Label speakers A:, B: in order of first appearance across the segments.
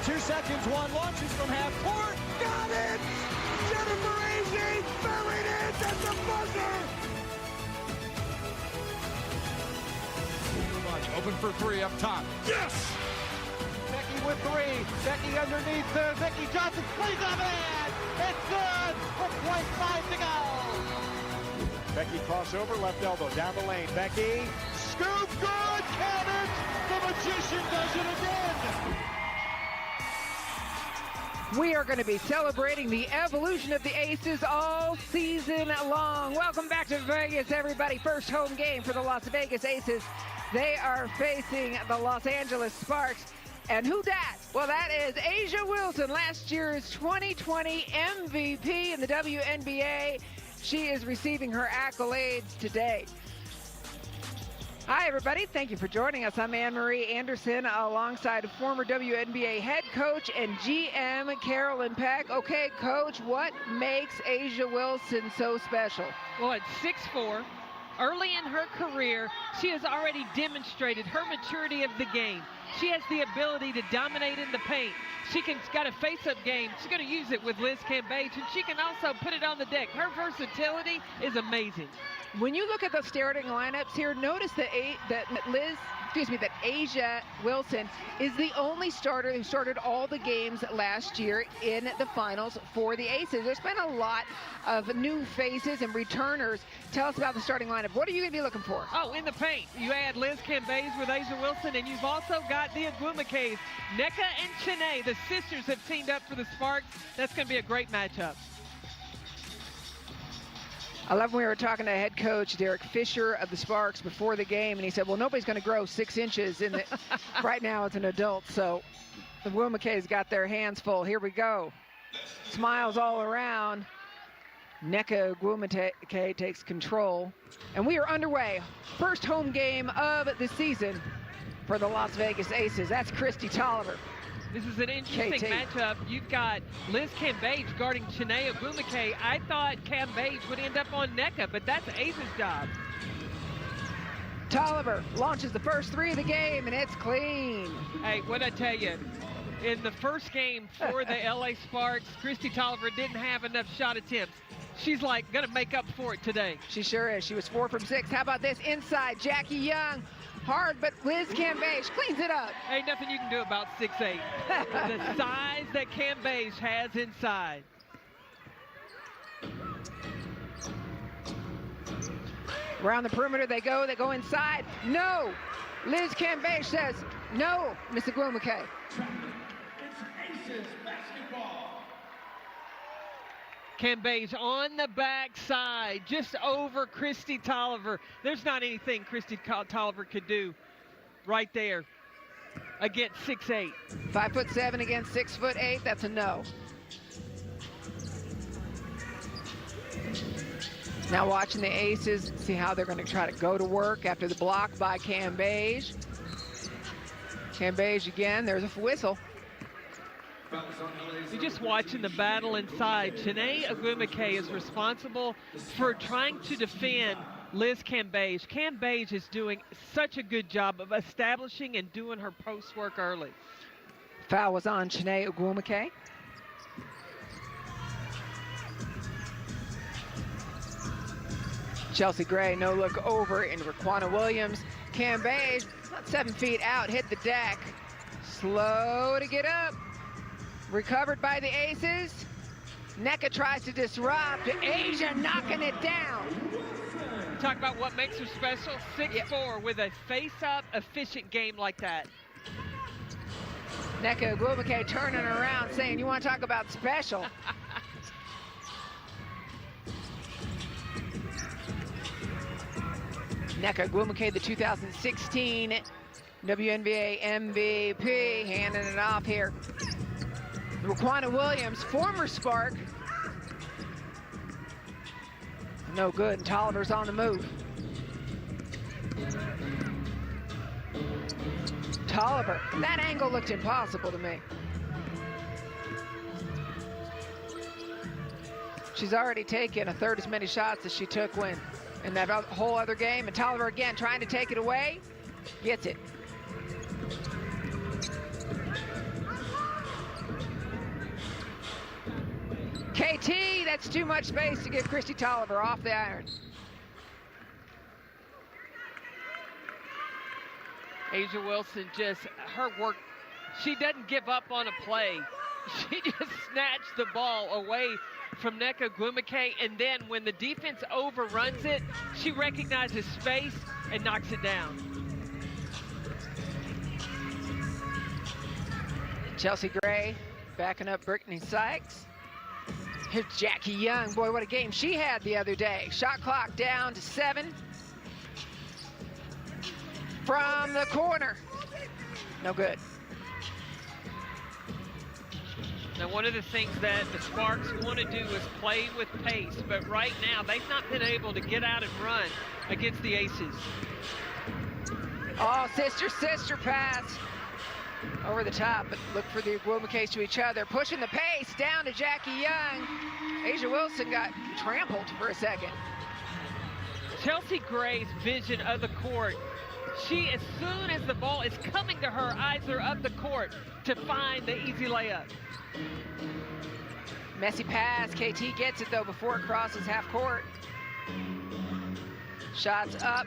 A: 2 seconds, one launches from half court. Got it! Jennifer Aces buried it at the buzzer!
B: Open for three up top. Yes!
A: Becky with three. Becky underneath Vicky Johnson. Plays up and it's good! 4.5 to go. Becky crossover, left elbow, down the lane. Becky, scoop, good, count it! The Magician does it again!
C: We are going to be celebrating the evolution of the Aces all season long. Welcome back to Vegas, everybody. First home game for the Las Vegas Aces. They are facing the Los Angeles Sparks. And who dat? Well, that is A'ja Wilson, last year's 2020 MVP in the WNBA. She is receiving her accolades today. Hi, everybody. Thank you for joining us. I'm Anne-Marie Anderson alongside former WNBA head coach and GM Carolyn Peck. Okay, Coach, what makes A'ja Wilson so special?
D: Well, at 6'4", early in her career, she has already demonstrated her maturity of the game. She has the ability to dominate in the paint. She's got a face-up game. She's going to use it with Liz Cambage, and she can also put it on the deck. Her versatility is amazing.
C: When you look at the starting lineups here, notice that A'ja Wilson is the only starter who started all the games last year in the finals for the Aces. There's been a lot of new faces and returners. Tell us about the starting lineup. What are you going to be looking for?
D: Oh, in the paint, you add Liz Cambage with A'ja Wilson, and you've also got the Agwumake's. Nneka and Chiney, the sisters, have teamed up for the Sparks. That's going to be a great matchup.
C: I love when we were talking to head coach Derek Fisher of the Sparks before the game, and he said, well, nobody's going to grow 6 inches in the, right now as an adult, so the Agwumake's got their hands full. Here we go. Smiles all around. Nneka Agwumake takes control, and we are underway. First home game of the season for the Las Vegas Aces. That's Kristi Toliver.
D: This is an interesting matchup. You've got Liz Cambage guarding Chiney Agwumake. I thought Cambage would end up on Nneka, but that's Ace's job.
C: Toliver launches the first three of the game, and it's clean.
D: Hey, what'd I tell you? In the first game for the LA Sparks, Kristi Toliver didn't have enough shot attempts. She's like going to make up for it today.
C: She sure is. She was 4 from 6. How about this inside? Jackie Young. Hard, but Liz Cambage cleans it up.
D: Ain't nothing you can do about 6'8". The size that Cambage has inside.
C: Around the perimeter they go inside. No! Liz Cambage says, no, Miss Agwumake.
D: Cambage on the backside, just over Kristi Toliver. There's not anything Kristi Toliver could do right there against 6'8".
C: 5'7" against 6'8". That's a no. Now watching the Aces, see how they're going to try to go to work after the block by Cambage. Cambage again, there's a whistle.
D: You're just watching the battle inside. Chiney Agwumake is responsible for trying to defend Liz Cambage. Cambage is doing such a good job of establishing and doing her post work early.
C: Foul was on Chiney Agwumake. Chelsea Gray, no look over in Raquana Williams. Cambage, about 7 feet out, hit the deck. Slow to get up. Recovered by the Aces. Nneka tries to disrupt. A'ja knocking it down.
D: Talk about what makes her special. 6'4" with a face-up efficient game like that.
C: Nneka Agwumake turning around saying, you want to talk about special? Nneka Agwumake, the 2016 WNBA MVP, handing it off here. Raquana Williams, former Spark. No good, and Toliver's on the move. Toliver, that angle looked impossible to me. She's already taken a third as many shots as she took in that whole other game, and Toliver again trying to take it away, gets it. KT, that's too much space to give Christy Tolliver off the iron.
D: Asia Wilson, just her work, she doesn't give up on a play. She just snatched the ball away from Nneka Ogwumike, and then when the defense overruns it, she recognizes space and knocks it down.
C: Chelsea Gray backing up Brittany Sykes. Here's Jackie Young. Boy, what a game she had the other day. Shot clock down to 7. From the corner. No good.
D: Now, one of the things that the Sparks want to do is play with pace, but right now they've not been able to get out and run against the Aces.
C: Oh, sister pass. Over the top, but look for the Ogwumikes to each other. Pushing the pace down to Jackie Young. Asia Wilson got trampled for a second.
D: Chelsea Gray's vision of the court. She, as soon as the ball is coming to her, eyes are up the court to find the easy layup.
C: Messy pass. KT gets it, though, before it crosses half court. Shots up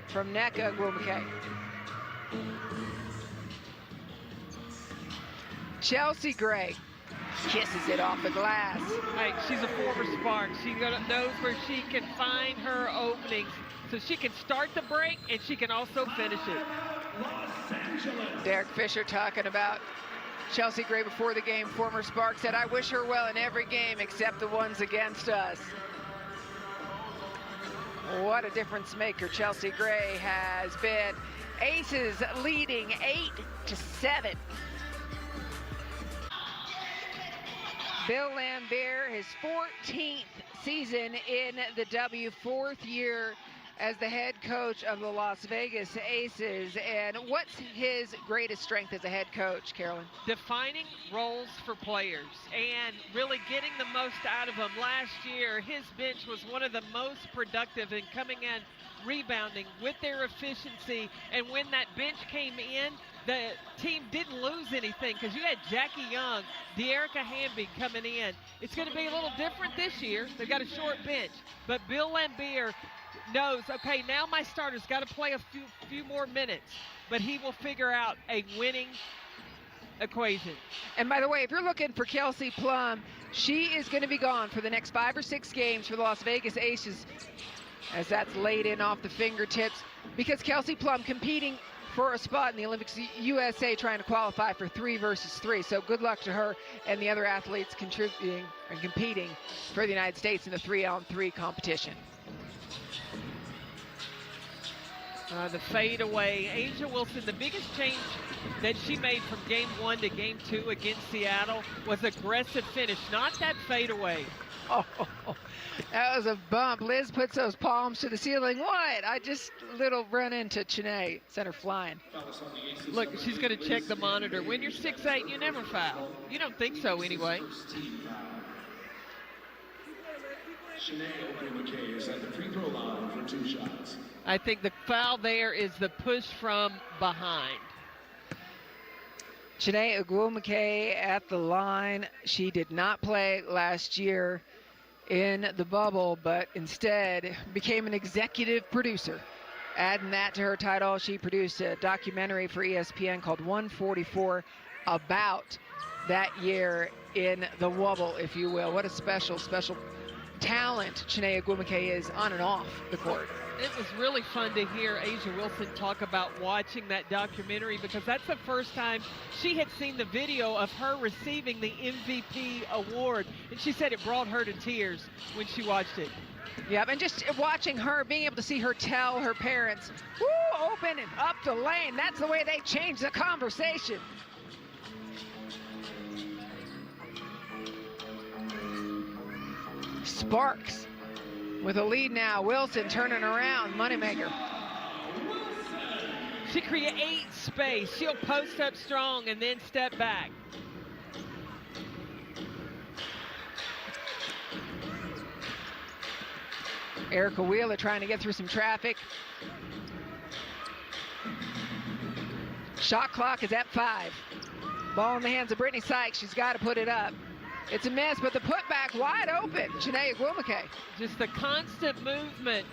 C: from Nneka Ogwumike. Chelsea Gray kisses it off the glass.
D: Hey, she's a former Spark. She knows where she can find her openings, so she can start the break and she can also finish it.
C: Derek Fisher talking about Chelsea Gray before the game. Former Spark said, "I wish her well in every game except the ones against us." What a difference maker Chelsea Gray has been. Aces leading 8-7. Bill Laimbeer, his 14th season in the W, 4th year as the head coach of the Las Vegas Aces. And what's his greatest strength as a head coach, Carolyn?
D: Defining roles for players and really getting the most out of them. Last year, his bench was one of the most productive in coming in, rebounding with their efficiency. And when that bench came in, the team didn't lose anything because you had Jackie Young, De'Erica Hamby coming in. It's going to be a little different this year. They've got a short bench. But Bill Laimbeer knows, okay, now my starter's got to play a few more minutes. But he will figure out a winning equation.
C: And by the way, if you're looking for Kelsey Plum, she is going to be gone for the next 5 or 6 games for the Las Vegas Aces, as that's laid in off the fingertips, because Kelsey Plum competing for a spot in the Olympics USA, trying to qualify for 3 versus 3. So good luck to her and the other athletes contributing and competing for the United States in the 3-on-3 competition.
D: The fade away. Asia Wilson, the biggest change that she made from game 1 to game 2 against Seattle was aggressive finish, not that fade away.
C: Oh, that was a bump. Liz puts those palms to the ceiling. What? I just little run into Chene, sent her flying.
D: Look, she's going to check the monitor. When you're 6'8", you never foul. You don't think so anyway.
E: Shanae Ogwumike is at the free throw line for 2 shots.
D: I think the foul there is the push from behind.
C: Shanae Ogwumike at the line. She did not play last year in the bubble, but instead became an executive producer. Adding that to her title, she produced a documentary for ESPN called 144 about that year in the wobble, if you will. What a special talent Shanae Ogwumike is on and off the court.
D: It was really fun to hear Asia Wilson talk about watching that documentary, because that's the first time she had seen the video of her receiving the MVP award. And she said it brought her to tears when she watched it.
C: Yep, and just watching her, being able to see her tell her parents, "Woo, open and up the lane." That's the way they change the conversation. Sparks with a lead now. Wilson turning around, moneymaker.
D: She creates space. She'll post up strong and then step back.
C: Erica Wheeler trying to get through some traffic. Shot clock is at 5. Ball in the hands of Brittany Sykes. She's got to put it up. It's a miss, but the putback wide open. Shanae Ogwumike.
D: Just the constant movement.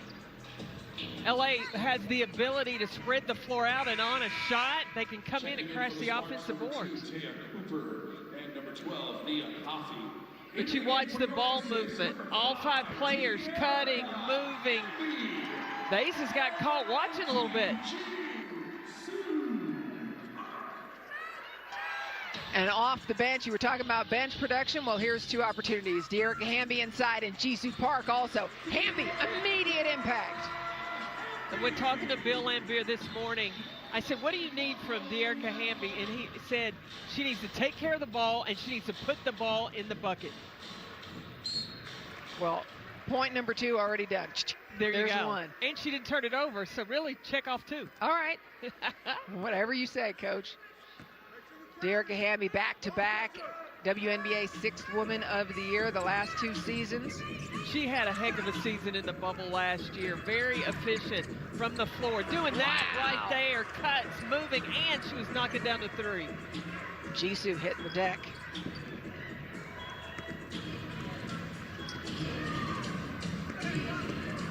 D: LA has the ability to spread the floor out, and on a shot, they can come in and crash the offensive boards.
E: And number 12, Nia Coffey.
D: But you watch the ball movement. All 5 players cutting, moving. The Aces got caught watching a little bit.
C: And off the bench, you were talking about bench production. Well, here's 2 opportunities. De'Erica Hamby inside and Jisoo Park also. Hamby, immediate impact.
D: And when talking to Bill Laimbeer this morning, I said, what do you need from De'Erica Hamby? And he said she needs to take care of the ball and she needs to put the ball in the bucket.
C: Well, point number 2 already done.
D: There's
C: go. 1.
D: And she didn't turn it over, so really check off 2.
C: All right. Whatever you say, Coach. De'Erica Hamby back-to-back WNBA 6th Woman of the Year the last 2 seasons.
D: She had a heck of a season in the bubble last year. Very efficient from the floor. Doing that right there. Cuts, moving, and she was knocking down the 3.
C: Jisoo hitting the deck.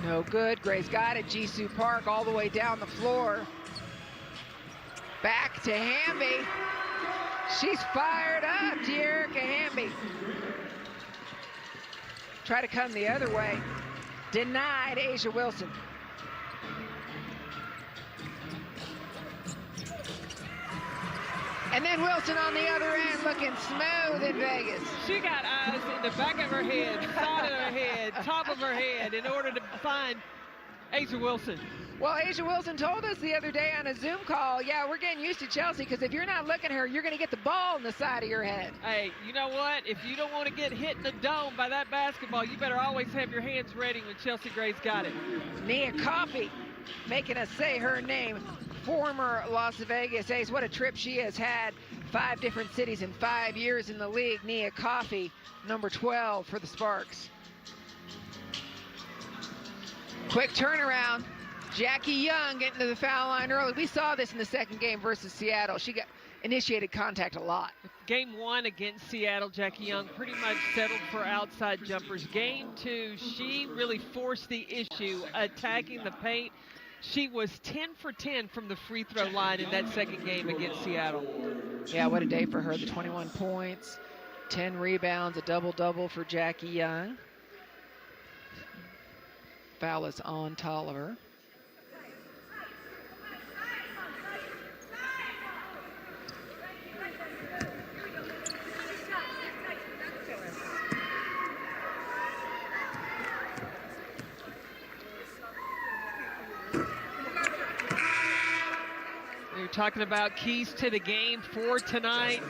C: No good. Gray's got it. Jisoo Park all the way down the floor. Back to Hamby. She's fired up, De'Erica Hamby. Try to come the other way. Denied A'ja Wilson. And then Wilson on the other end looking smooth in Vegas.
D: She got eyes in the back of her head, side of her head, top of her head in order to find A'ja Wilson.
C: Well, A'ja Wilson told us the other day on a Zoom call, yeah, we're getting used to Chelsea because if you're not looking at her, you're going to get the ball in the side of your head.
D: Hey, you know what? If you don't want to get hit in the dome by that basketball, you better always have your hands ready when Chelsea Gray's got it.
C: Nia Coffey making us say her name. Former Las Vegas Ace. What a trip she has had. 5 different cities in 5 years in the league. Nia Coffey, number 12 for the Sparks. Quick turnaround. Jackie Young getting to the foul line early. We saw this in the second game versus Seattle. She got initiated contact a lot.
D: Game 1 against Seattle, Jackie Young pretty much settled for outside jumpers. Game 2, she really forced the issue, attacking the paint. She was 10 for 10 from the free throw line in that second game against Seattle.
C: Yeah, what a day for her. The 21 points, 10 rebounds, a double-double for Jackie Young. Foul is on Tolliver.
D: We were talking about keys to the game for tonight.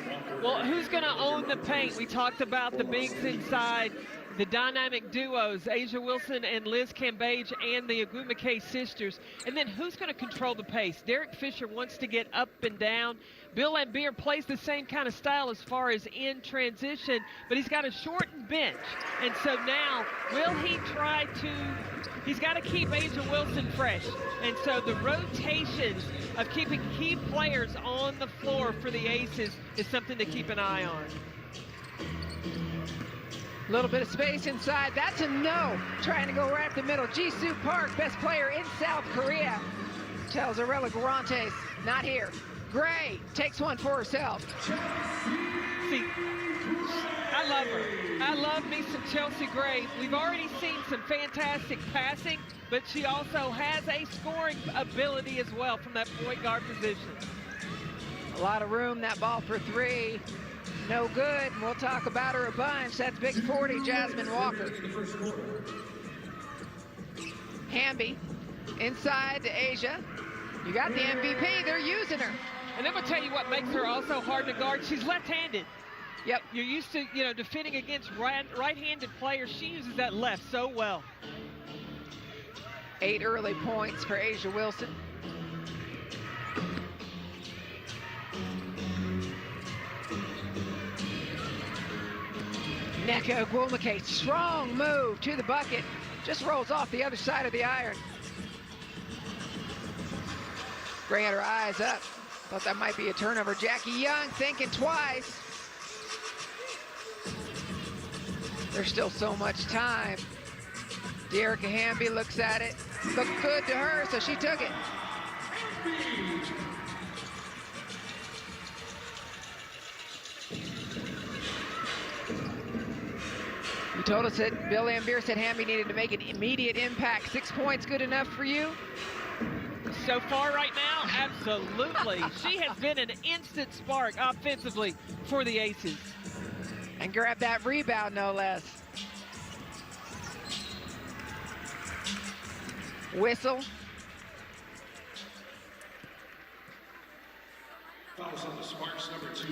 D: Well, who's going to own the paint? We talked about the bigs inside, the dynamic duos, A'ja Wilson and Liz Cambage and the Ogwumike sisters. And then who's going to control the pace? Derek Fisher wants to get up and down. Bill Laimbeer plays the same kind of style as far as in transition, but he's got a shortened bench. And so now, will he try to... He's got to keep A'ja Wilson fresh. And so the rotations of keeping key players on the floor for the Aces is something to keep an eye on.
C: A little bit of space inside. That's a no. Trying to go right up the middle. Jisoo Park, best player in South Korea, tells Arella Garantes, not here. Gray takes one for herself.
D: See, I love her. I love me some Chelsea Gray. We've already seen some fantastic passing, but she also has a scoring ability as well from that point guard position.
C: A lot of room, that ball for 3. No good. We'll talk about her a bunch. That's big 40, Jasmine Walker. Hamby inside to A'ja. You got the MVP. They're using her.
D: And I'm going to tell you what makes her also hard to guard. She's left-handed.
C: Yep.
D: You're used to, defending against right-handed players. She uses that left so well.
C: 8 early points for A'ja Wilson. Nneka Ogwumike, strong move to the bucket. Just rolls off the other side of the iron. Gray had her eyes up. Thought that might be a turnover. Jackie Young thinking twice. There's still so much time. Dearica Hamby looks at it. Looked good to her, so she took it. You told us that Bill Lambier said Hamby needed to make an immediate impact. 6 points good enough for you?
D: So far right now, absolutely. She has been an instant spark offensively for the Aces.
C: And grab that rebound, no less. Whistle.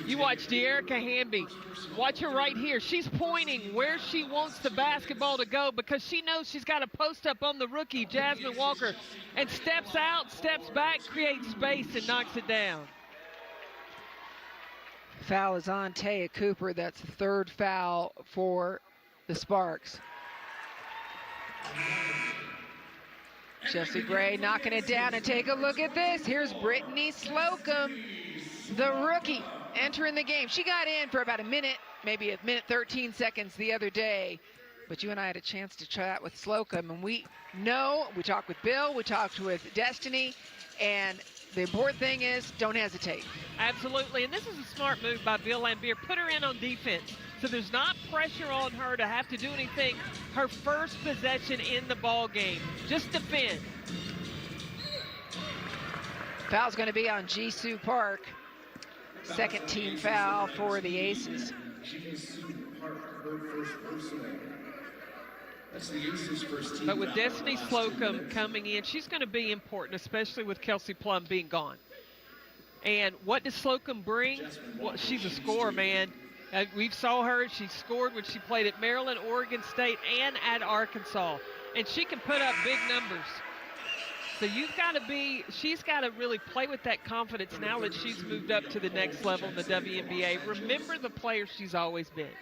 D: You watch Dearica Hamby. Watch her right here. She's pointing where she wants the basketball to go because she knows she's got to post up on the rookie, Jasmine Walker, and steps out, steps back, creates space, and knocks it down.
C: Foul is on Taya Cooper. That's the third foul for the Sparks. Chelsea Gray knocking it down, and take a look at this. Here's Brittany Slocum, the rookie, entering the game. She got in for about a minute, maybe a minute 13 seconds the other day, but you and I had a chance to chat with Slocum, and we know, we talked with Bill, we talked with Destiny, and the important thing is don't hesitate.
D: Absolutely, and this is a smart move by Bill Lambier. Put her in on defense, so there's not pressure on her to have to do anything her first possession in the ball game. Just defend.
C: Foul's going to be on Jisoo Park. Second team foul for the Aces.
D: But with Destiny Slocum coming in, she's going to be important, especially with Kelsey Plum being gone. And what does Slocum bring? Well, she's a scorer, man. We saw her. She scored when she played at Maryland, Oregon State, and at Arkansas. And she can put up big numbers. So she's got to really play with that confidence now that she's moved up to the next level in the WNBA. Remember the player she's always been.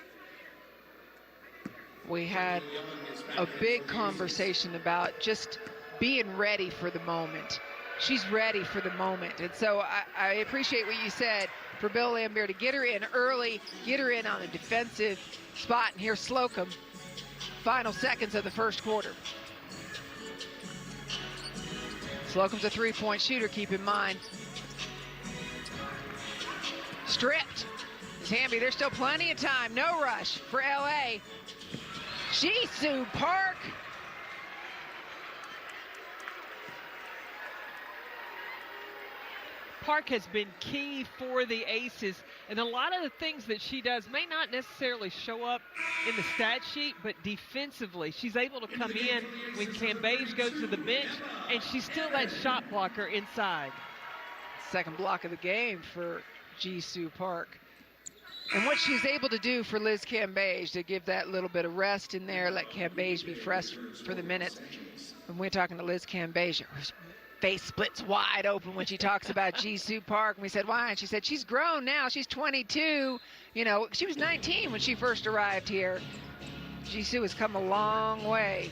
C: We had a big conversation about just being ready for the moment. She's ready for the moment. And so I appreciate what you said for Bill Lambier to get her in early, get her in on a defensive spot. And here's Slocum, final seconds of the first quarter. Slocum's a three-point shooter, keep in mind. Stripped. Hamby, there's still plenty of time. No rush for LA. Jisoo Park.
D: Park has been key for the Aces, and a lot of the things that she does may not necessarily show up in the stat sheet, but defensively, she's able to come in when Cambage goes to the bench, and she's still that shot blocker inside.
C: Second block of the game for Jisoo Park. And what she's able to do for Liz Cambage to give that little bit of rest in there, let Cambage be fresh for the minutes. When we're talking to Liz Cambage, her face splits wide open when she talks about Jisoo Park. And we said, why? And she said, she's grown now. She's 22. You know, she was 19 when she first arrived here. Jisoo has come a long way.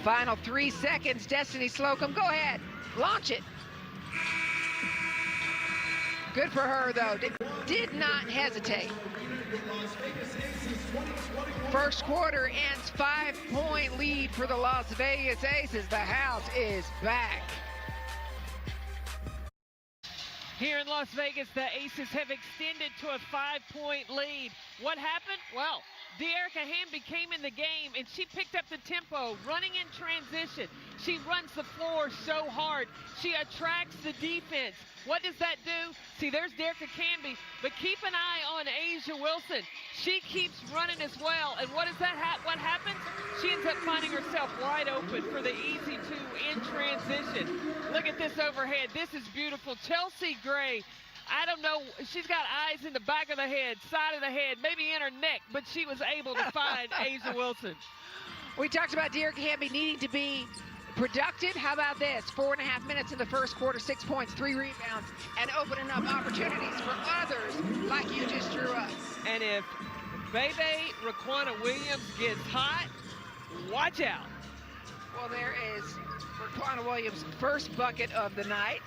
C: Final 3 seconds. Destiny Slocum, go ahead. Launch it. Good for her, though. Did not hesitate. First quarter ends 5-point lead for the Las Vegas Aces. The house is back.
D: Here in Las Vegas, the Aces have extended to a 5-point lead. What happened? Well, Dearica Hamby came in the game, and she picked up the tempo, running in transition. She runs the floor so hard. She attracts the defense. What does that do? See, there's Dearica Hamby, but keep an eye on A'ja Wilson. She keeps running as well, and what happens? She ends up finding herself wide open for the easy two in transition. Look at this overhead. This is beautiful. Chelsea Gray, I don't know, she's got eyes in the back of the head, side of the head, maybe in her neck, but she was able to find A'ja Wilson.
C: We talked about Dearica Hamby needing to be productive. How about this? 4.5 minutes in the first quarter, 6 points, 3 rebounds, and opening up opportunities for others like you just drew up.
D: And if Bebe Raquana Williams gets hot, watch out.
C: Well, there is Raquana Williams' first bucket of the night.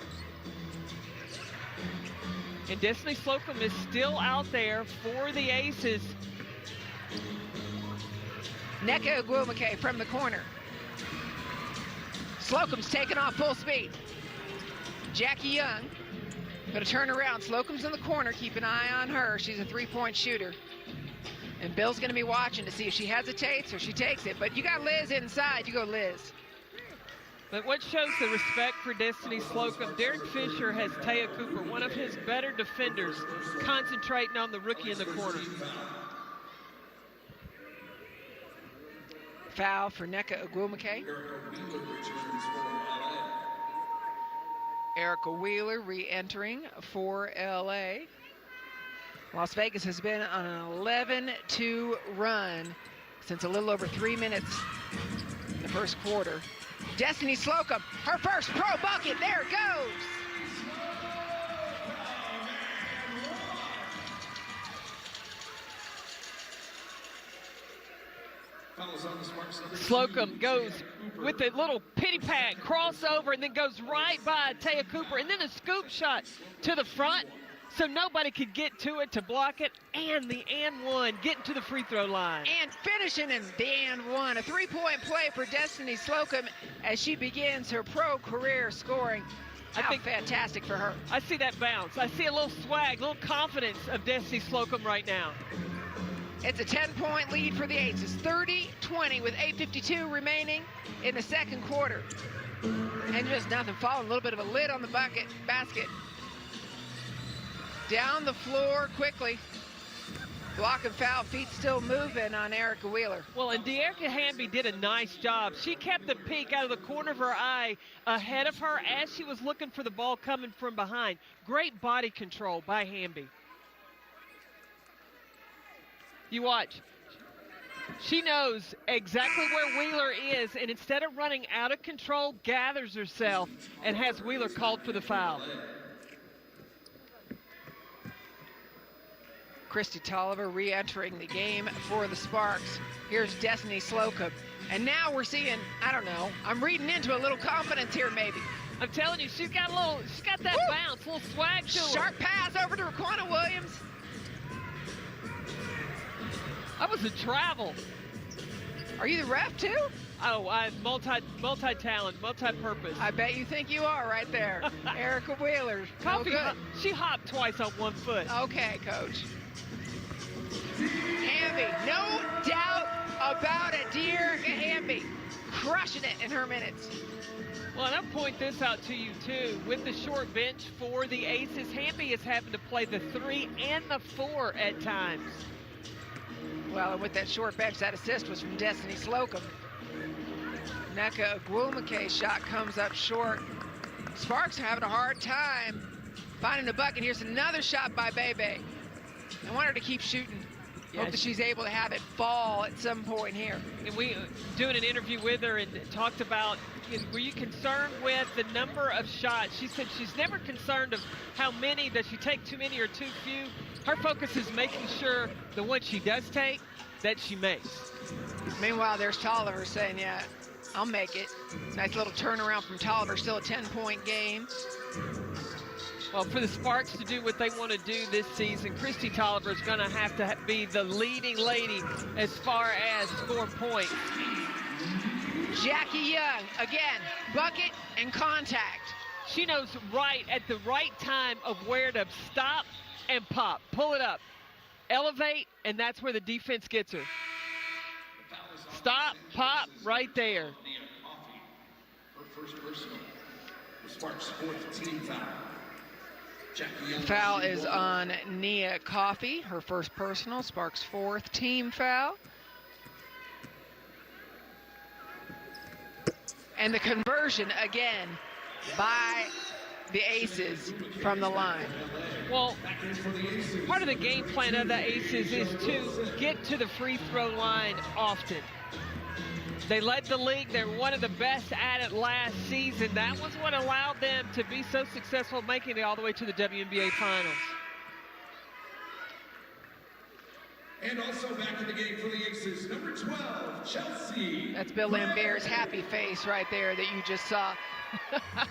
D: And Destiny Slocum is still out there for the Aces.
C: Nneka Ogwumike from the corner. Slocum's taking off full speed. Jackie Young going to turn around. Slocum's in the corner. Keep an eye on her. She's a three-point shooter. And Bill's going to be watching to see if she hesitates or she takes it. But you got Liz inside. You go, Liz.
D: But what shows the respect for Destiny Slocum, Derek Fisher has Taya Cooper, one of his better defenders, concentrating on the rookie in the corner.
C: Foul for Nneka Ogwumike. Erica Wheeler re-entering for LA. Las Vegas has been on an 11-2 run since a little over 3 minutes in the first quarter. Destiny Slocum, her first pro bucket, there it goes.
D: Slocum goes with a little pity pat, crossover, and then goes right by Taya Cooper, and then a scoop shot to the front so nobody could get to it to block it, and the and one getting to the free throw line.
C: And finishing in the and one. A three-point play for Destiny Slocum as she begins her pro career scoring. How fantastic for her.
D: I see that bounce. I see a little swag, a little confidence of Destiny Slocum right now.
C: It's a 10-point lead for the Aces, 30-20 with 8:52 remaining in the second quarter. And just nothing falling, a little bit of a lid on the basket. Down the floor quickly. Block and foul, feet still moving on Erica Wheeler.
D: Well, and De'Erica Hamby did a nice job. She kept the peak out of the corner of her eye ahead of her as she was looking for the ball coming from behind. Great body control by Hamby. You watch. She knows exactly where Wheeler is, and instead of running out of control, gathers herself and has Wheeler called for the foul.
C: Christy Tolliver re-entering the game for the Sparks. Here's Destiny Slocum. And now we're seeing, I don't know, I'm reading into a little confidence here maybe.
D: I'm telling you, she's got that bounce, a little swag to her.
C: Sharp pass over to Raquana Williams.
D: That was a travel.
C: Are you the ref too?
D: Oh, I'm multi-talent, multi-purpose.
C: I bet you think you are right there. Erica Wheeler.
D: Coffee, she hopped twice on one foot.
C: Okay, Coach. Hamby, no doubt about it. De'Erica Hamby crushing it in her minutes.
D: Well, and I'll point this out to you, too. With the short bench for the Aces, Hamby is having to play the 3 and the 4 at times.
C: Well, and with that short bench, that assist was from Destiny Slocum. Nneka Ogwumike's shot comes up short. Sparks are having a hard time finding a bucket. Here's another shot by Bebe. I want her to keep shooting.
D: Yeah,
C: hope that she's able to have it fall at some point here.
D: And we doing an interview with her and talked about, were you concerned with the number of shots? She said she's never concerned of how many, does she take too many or too few. Her focus is making sure the one she does take, that she makes.
C: Meanwhile, there's Tolliver saying, yeah, I'll make it. Nice little turnaround from Tolliver, still a 10-point game.
D: Well, for the Sparks to do what they want to do this season, Christy Tolliver is going to have to be the leading lady as far as scoring points.
C: Jackie Young, again, bucket and contact.
D: She knows right at the right time of where to stop and pop. Pull it up, elevate, and that's where the defense gets her. Stop, pop, right there.
E: Her first personal. The Sparks' fourth team foul.
C: Foul is on Nia Coffey, her first personal, Sparks' fourth team foul. And the conversion again by the Aces from the line.
D: Well, part of the game plan of the Aces is to get to the free throw line often. They led the league. They're one of the best at it last season. That was what allowed them to be so successful, making it all the way to the WNBA Finals.
E: And also back in the game for the Aces, number 12, Chelsea.
C: That's Bill Lambert's happy face right there that you just saw.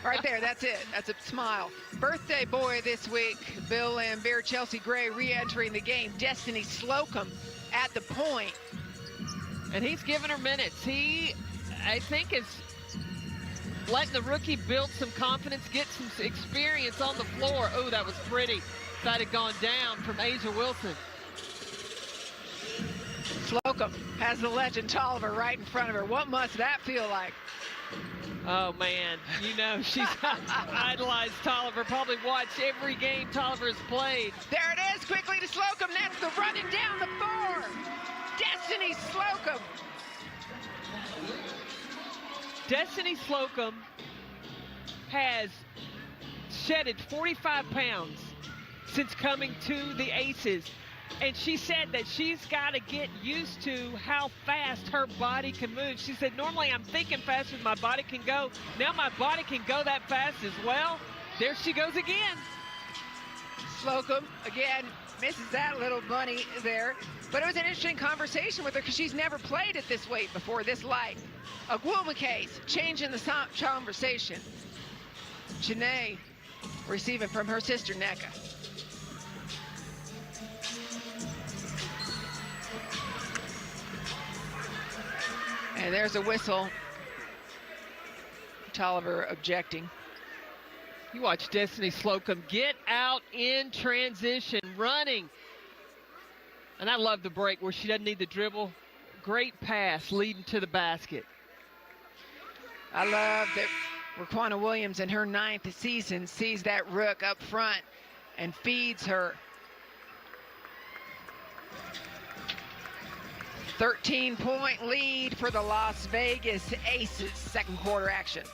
C: Right there, that's it. That's a smile. Birthday boy this week, Bill Lambert. Chelsea Gray re-entering the game. Destiny Slocum at the point.
D: And he's giving her minutes. He, I think, is letting the rookie build some confidence, get some experience on the floor. Oh, that was pretty. If that had gone down from Asia Wilson.
C: Slocum has the legend Tolliver right in front of her. What must that feel like?
D: Oh, man. You know, she's idolized Tolliver. Probably watched every game Tolliver has played.
C: There it is, quickly to Slocum. That's the running down the floor. Destiny Slocum.
D: Destiny Slocum has shedded 45 pounds since coming to the Aces. And she said that she's got to get used to how fast her body can move. She said, normally I'm thinking faster than my body can go. Now my body can go that fast as well. There she goes again.
C: Slocum, again, misses that little bunny there. But it was an interesting conversation with her because she's never played at this weight before, this light. Agwumake's changing the conversation. Janae receiving from her sister, Nneka. And there's a whistle. Tolliver objecting.
D: You watch Destiny Slocum get out in transition, running. And I love the break where she doesn't need the dribble. Great pass leading to the basket.
C: I love that Raquana Williams in her 9th season sees that rook up front and feeds her. 13-point lead for the Las Vegas Aces, second quarter action.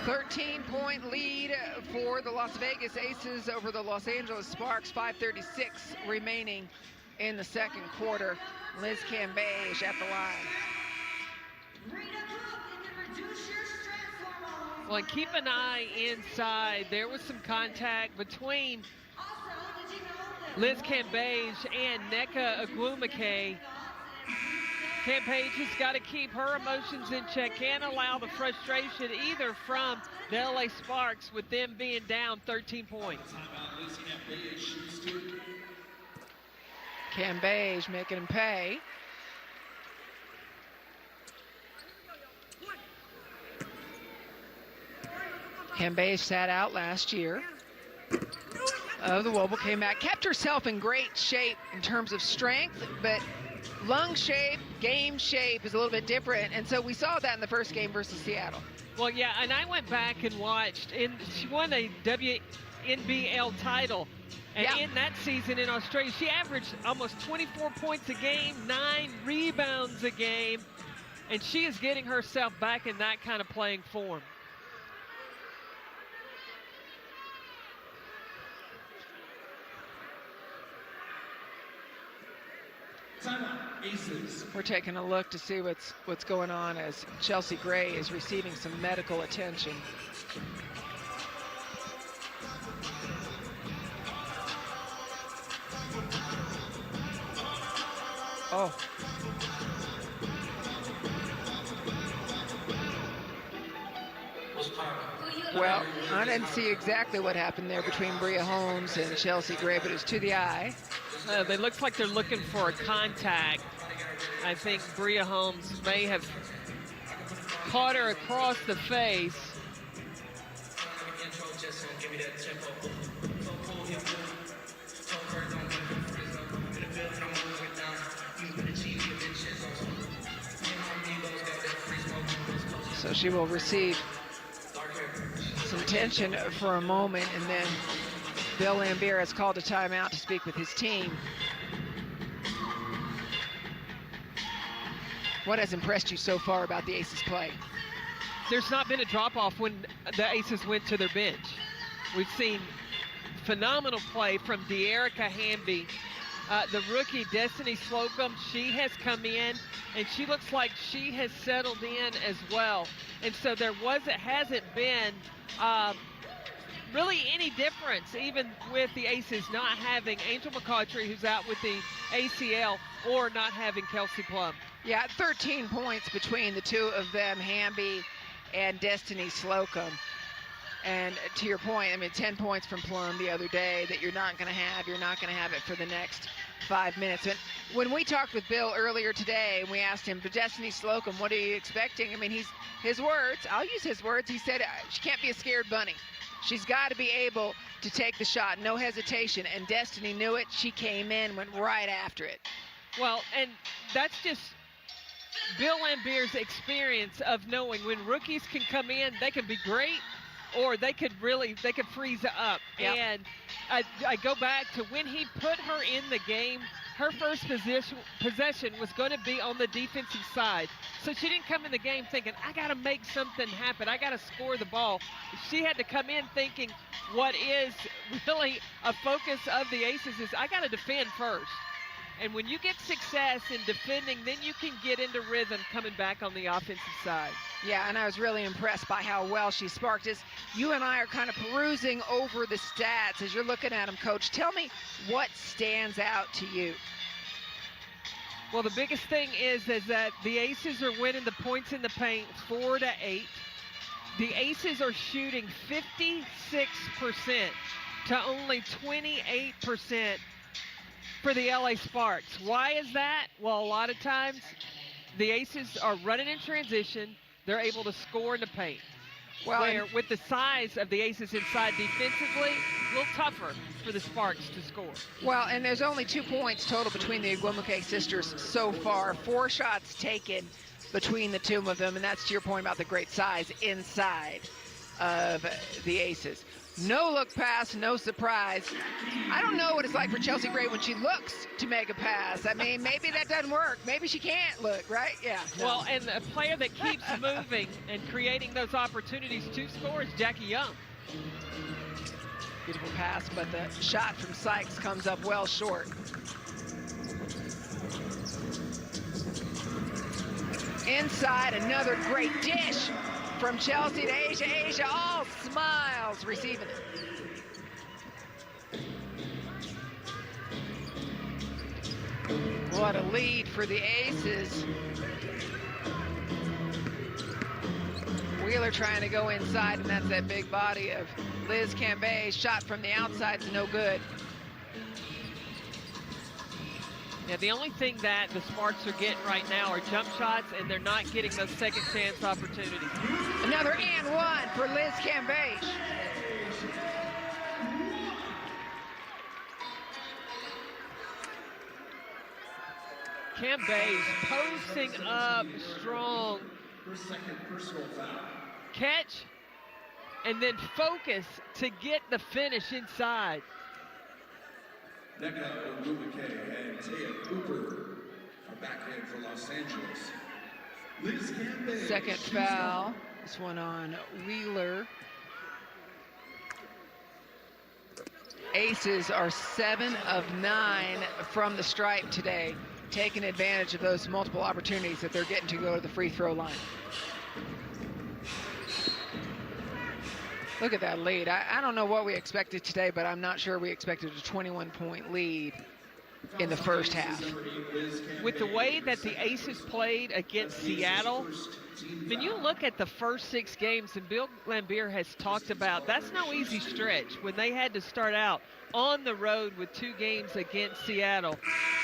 C: 13-point lead for the Las Vegas Aces over the Los Angeles Sparks, 5:36 remaining in the second quarter. Liz Cambage at the line.
D: Well, and keep an eye inside. There was some contact between Liz Cambage and Nneka Agwumake. Cambage has got to keep her emotions in check. Can't allow the frustration either from the LA Sparks with them being down 13 points.
C: Cambage making him pay. Cambage sat out last year of the Wobble, came back, kept herself in great shape in terms of strength, but lung shape, game shape is a little bit different, and so we saw that in the first game versus Seattle.
D: Well, yeah, and I went back and watched, and she won a WNBA title. And in that season in Australia, she averaged almost 24 points a game, 9 rebounds a game, and she is getting herself back in that kind of playing form.
C: We're taking a look to see what's going on as Chelsea Gray is receiving some medical attention. Oh. Well, I didn't see exactly what happened there between Bria Holmes and Chelsea Gray, but it was to the eye.
D: They look like they're looking for a contact. I think Bria Holmes may have caught her across the face.
C: So she will receive some tension for a moment, and then Bill Laimbeer has called a timeout to speak with his team. What has impressed you so far about the Aces play?
D: There's not been a drop-off when the Aces went to their bench. We've seen phenomenal play from De'Erica Hamby. The rookie, Destiny Slocum, she has come in, and she looks like she has settled in as well. And so there hasn't been really any difference, even with the Aces not having Angel McCautry, who's out with the ACL, or not having Kelsey Plum.
C: Yeah, 13 points between the two of them, Hamby and Destiny Slocum. And to your point, I mean, 10 points from Plum the other day that you're not going to have. You're not going to have it for the next 5 minutes. And when we talked with Bill earlier today and we asked him, for Destiny Slocum, what are you expecting? I mean, his words, I'll use his words, he said she can't be a scared bunny. She's got to be able to take the shot, no hesitation, and Destiny knew it. She came in, went right after it.
D: Well, and that's just Bill Lambier's experience of knowing when rookies can come in, they can be great, or they could freeze up.
C: Yep.
D: And I go back to when he put her in the game, her first possession was going to be on the defensive side. So she didn't come in the game thinking, I got to make something happen. I got to score the ball. She had to come in thinking what is really a focus of the Aces is I got to defend first. And when you get success in defending, then you can get into rhythm coming back on the offensive side.
C: Yeah, and I was really impressed by how well she sparked us. You and I are kind of perusing over the stats as you're looking at them, Coach. Tell me what stands out to you.
D: Well, the biggest thing is that the Aces are winning the points in the paint 4-8. The Aces are shooting 56% to only 28% for the LA Sparks. Why is that? Well, a lot of times the Aces are running in transition. They're able to score in the paint.
C: Well,
D: where with the size of the Aces inside defensively, a little tougher for the Sparks to score.
C: Well, and there's only 2 points total between the Igwemuke sisters so far. 4 shots taken between the two of them, and that's to your point about the great size inside of the Aces. No look pass, no surprise. I don't know what it's like for Chelsea Gray when she looks to make a pass. I mean, maybe that doesn't work. Maybe she can't look, right? Yeah. No.
D: Well, and a player that keeps moving and creating those opportunities to score is Jackie Young.
C: Beautiful pass, but the shot from Sykes comes up well short. Inside, another great dish from Chelsea to Asia. Asia all smiles receiving it. What a lead for the Aces. Wheeler trying to go inside, and that's that big body of Liz Cambay. Shot from the outside's no good.
D: Yeah, the only thing that the Sparks are getting right now are jump shots, and they're not getting those second chance opportunities.
C: Another and one for Liz Cambage.
D: Cambage posting up strong.
E: Her second personal foul.
D: Catch, and then focus to get the finish inside.
E: Nneka Ogwumike and Taya Cooper are backhand for Los Angeles. Liz Cambage.
C: Second foul. This one on Wheeler. Aces are 7 of 9 from the stripe today, taking advantage of those multiple opportunities that they're getting to go to the free throw line. Look at that lead. I don't know what we expected today, but I'm not sure we expected a 21-point lead in the first half.
D: With the way that the Aces played against Seattle, when you look at the first 6 games, and Bill Lambier has talked about, that's no easy stretch when they had to start out on the road with 2 games against Seattle.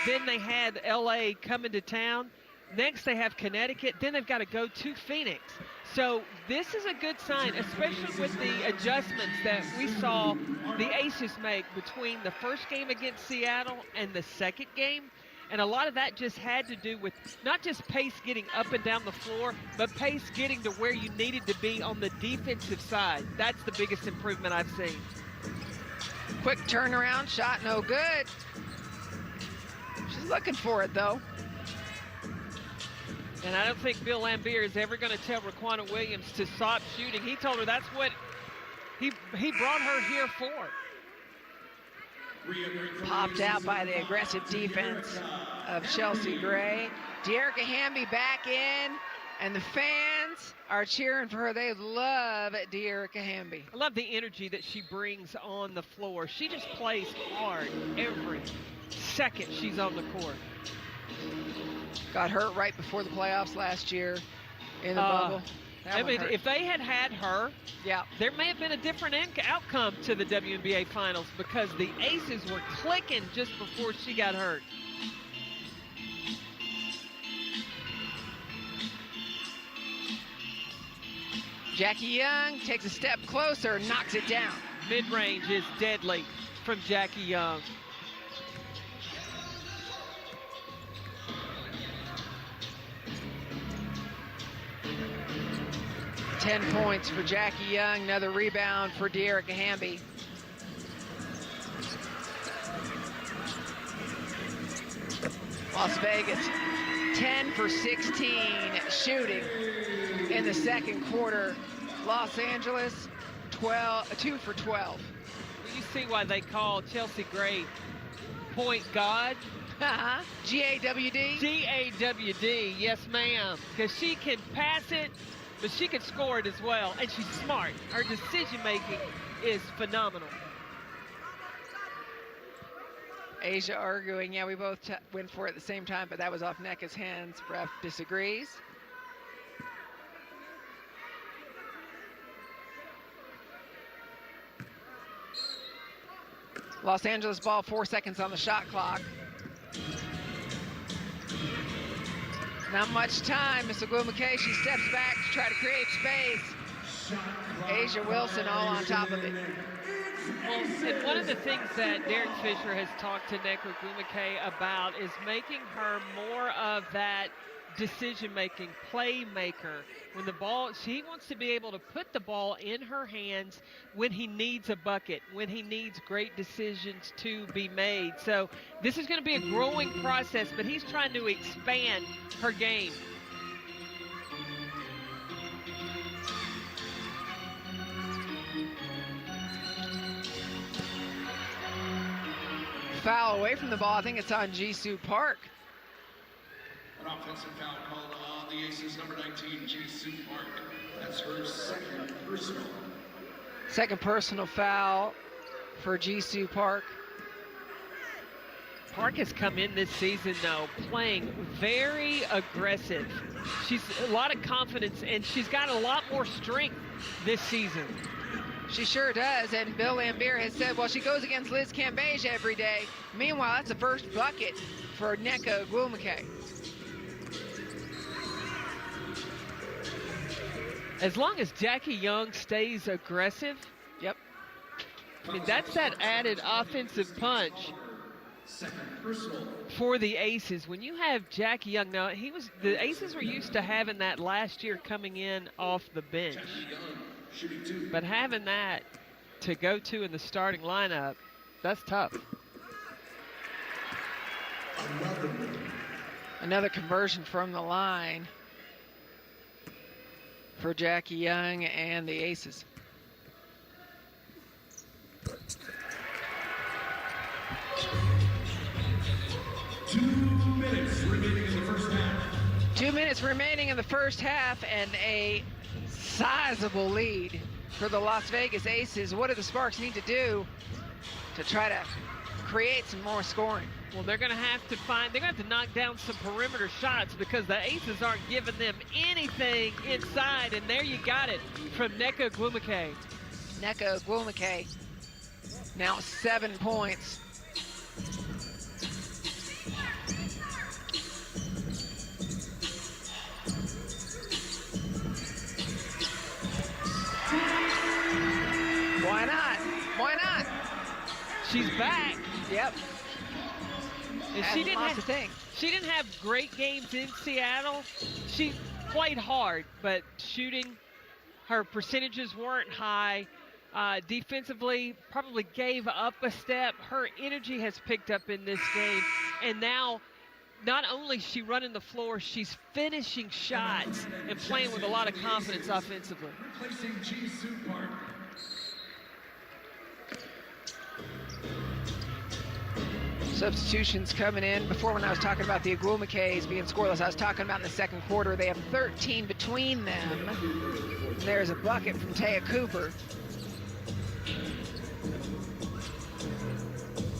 D: Then they had LA coming to town. Next they have Connecticut. Then they've got to go to Phoenix. So this is a good sign, especially with the adjustments that we saw the Aces make between the first game against Seattle and the second game. And a lot of that just had to do with not just pace getting up and down the floor, but pace getting to where you needed to be on the defensive side. That's the biggest improvement I've seen.
C: Quick turnaround, shot no good. She's looking for it, though.
D: And I don't think Bill Lambier is ever going to tell Raquana Williams to stop shooting. He told her that's what he brought her here for.
C: Popped out by the aggressive defense of Chelsea Gray. Dearica Hamby back in, and the fans are cheering for her. They love Dearica Hamby.
D: I love the energy that she brings on the floor. She just plays hard every second she's on the court.
C: Got hurt right before the playoffs last year in the bubble. That
D: I
C: one
D: mean,
C: hurt.
D: if they had her,
C: Yeah.
D: there may have been a different outcome to the WNBA Finals because the Aces were clicking just before she got hurt.
C: Jackie Young takes a step closer, knocks it down.
D: Mid-range is deadly from Jackie Young.
C: Ten points for Jackie Young, another rebound for De'Erica Hamby. Las Vegas, 10 for 16 shooting in the second quarter. Los Angeles, 2 for 12.
D: You see why they call Chelsea Gray point God?
C: G-A-W-D?
D: G-A-W-D, yes ma'am. Because she can pass it, but she can score it as well. And she's smart. Her decision making is phenomenal.
C: Asia arguing, yeah, we both went for it at the same time, but that was off Nneka's hands. Ref disagrees. Los Angeles ball, 4 seconds on the shot clock. Not much time. Miss Ogwumike, she steps back to try to create space. Asia Wilson all on top of it.
D: Well, and one of the things that Derek Fisher has talked to Nneka Ogwumike about is making her more of that decision-making playmaker. When the ball, she wants to be able to put the ball in her hands when he needs a bucket, when he needs great decisions to be made. So this is going to be a growing process, but he's trying to expand her game.
C: Foul away from the ball. I think it's on Jisoo Park.
E: An offensive foul called on the Aces, number 19, Jisoo Park. That's her second personal.
C: Second personal foul for Jisoo Park.
D: Park has come in this season, though, playing very aggressive. She's a lot of confidence, and she's got a lot more strength this season.
C: She sure does, and Bill Lambier has said, well, she goes against Liz Cambage every day. Meanwhile, that's the first bucket for Nneka Ogwumike.
D: As long as Jackie Young stays aggressive,
C: Yep.
D: I mean, that's that added offensive punch
E: Second personal.
D: for the Aces. When you have Jackie Young, now the Aces were used to having that last year coming in off the bench.
E: Jackie Young, shooting 2.
D: But having that to go to in the starting lineup, that's tough.
C: Another conversion from the line for Jackie Young and the Aces.
E: Two minutes remaining in the first half.
C: 2 minutes remaining in the first half, and a sizable lead for the Las Vegas Aces. What do the Sparks need to do to try to create some more scoring?
D: Well, they're going to have to knock down some perimeter shots because the Aces aren't giving them anything inside, and there you got it from Nneka Ogwumike.
C: Nneka Ogwumike, now 7 points. Why not? Why not?
D: She's back.
C: Yep.
D: And
C: She
D: didn't have great games in Seattle. She played hard, but shooting, her percentages weren't high. Defensively, probably gave up a step. Her energy has picked up in this game, and now not only is she running the floor, she's finishing shots and playing with a lot of confidence offensively.
E: Replacing Jisoo Park.
C: Substitutions coming in. Before, when I was talking about the Ogwumikes being scoreless, I was talking about in the second quarter. They have 13 between them. There's a bucket from Taya Cooper.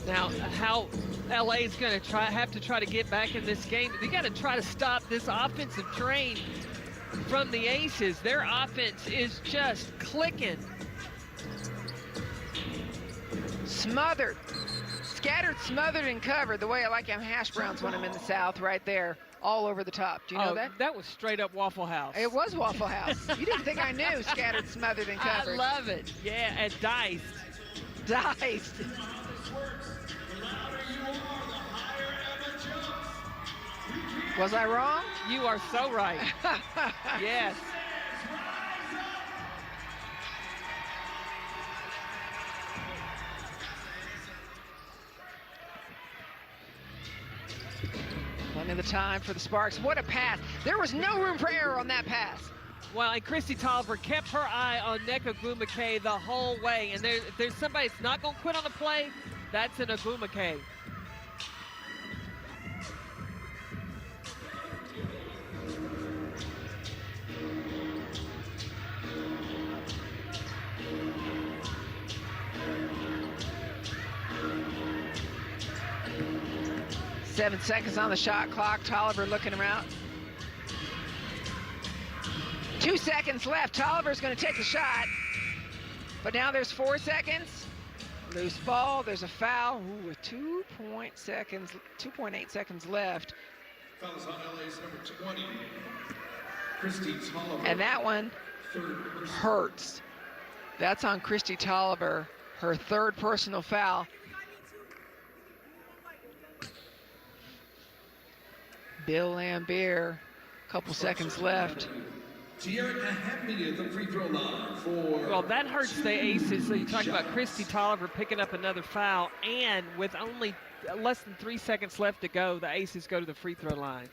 D: Now, how LA is going to have to try to get back in this game. They got to try to stop this offensive train from the Aces. Their offense is just clicking.
C: Smothered. Scattered, smothered, and covered, the way I like them hash browns when I'm in the South, right there, all over the top. Do you know that?
D: That was straight up Waffle House.
C: It was Waffle House. You didn't think I knew scattered, smothered, and covered.
D: I love it. Yeah, and diced.
C: Diced. Was I wrong?
D: You are so right. Yes.
C: Plenty of the time for the Sparks. What a pass. There was no room for error on that pass.
D: Well, and Christy Tolliver kept her eye on Nneka Ogwumike the whole way. And if there's somebody that's not going to quit on the play, that's an Ogwumike.
C: Seven seconds on the shot clock. Tolliver looking around. 2 seconds left. Tolliver's going to take the shot. But now there's 4 seconds. Loose ball. There's a foul. Ooh, with 2.8 seconds left.
E: Fouls on LA's number 20, Christy Tolliver.
C: And that one hurts. That's on Christy Tolliver, her third personal foul. Bill Lambier, a couple seconds left.
E: At the free throw line for.
D: Well, that hurts the Aces. So you talk about Christy Tolliver picking up another foul, and with only less than 3 seconds left to go, the Aces go to the free throw line.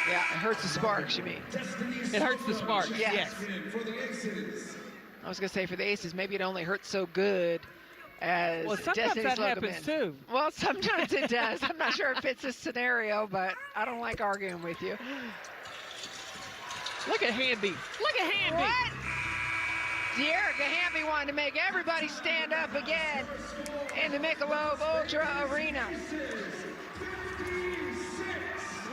C: Yeah, it hurts the Sparks, you mean?
D: It hurts the Sparks, yes.
E: For the Aces.
C: I was going to say for the Aces, maybe it only hurts so good as
D: Well, sometimes
C: Destiny's
D: that happens
C: Logoman.
D: too.
C: Well, sometimes it does. I'm not sure if it's a scenario, but I don't like arguing with you.
D: Look at Hamby. Look at Hamby.
C: What? De'Erica Hamby wanted to make everybody stand up again in the Michelob Ultra Arena.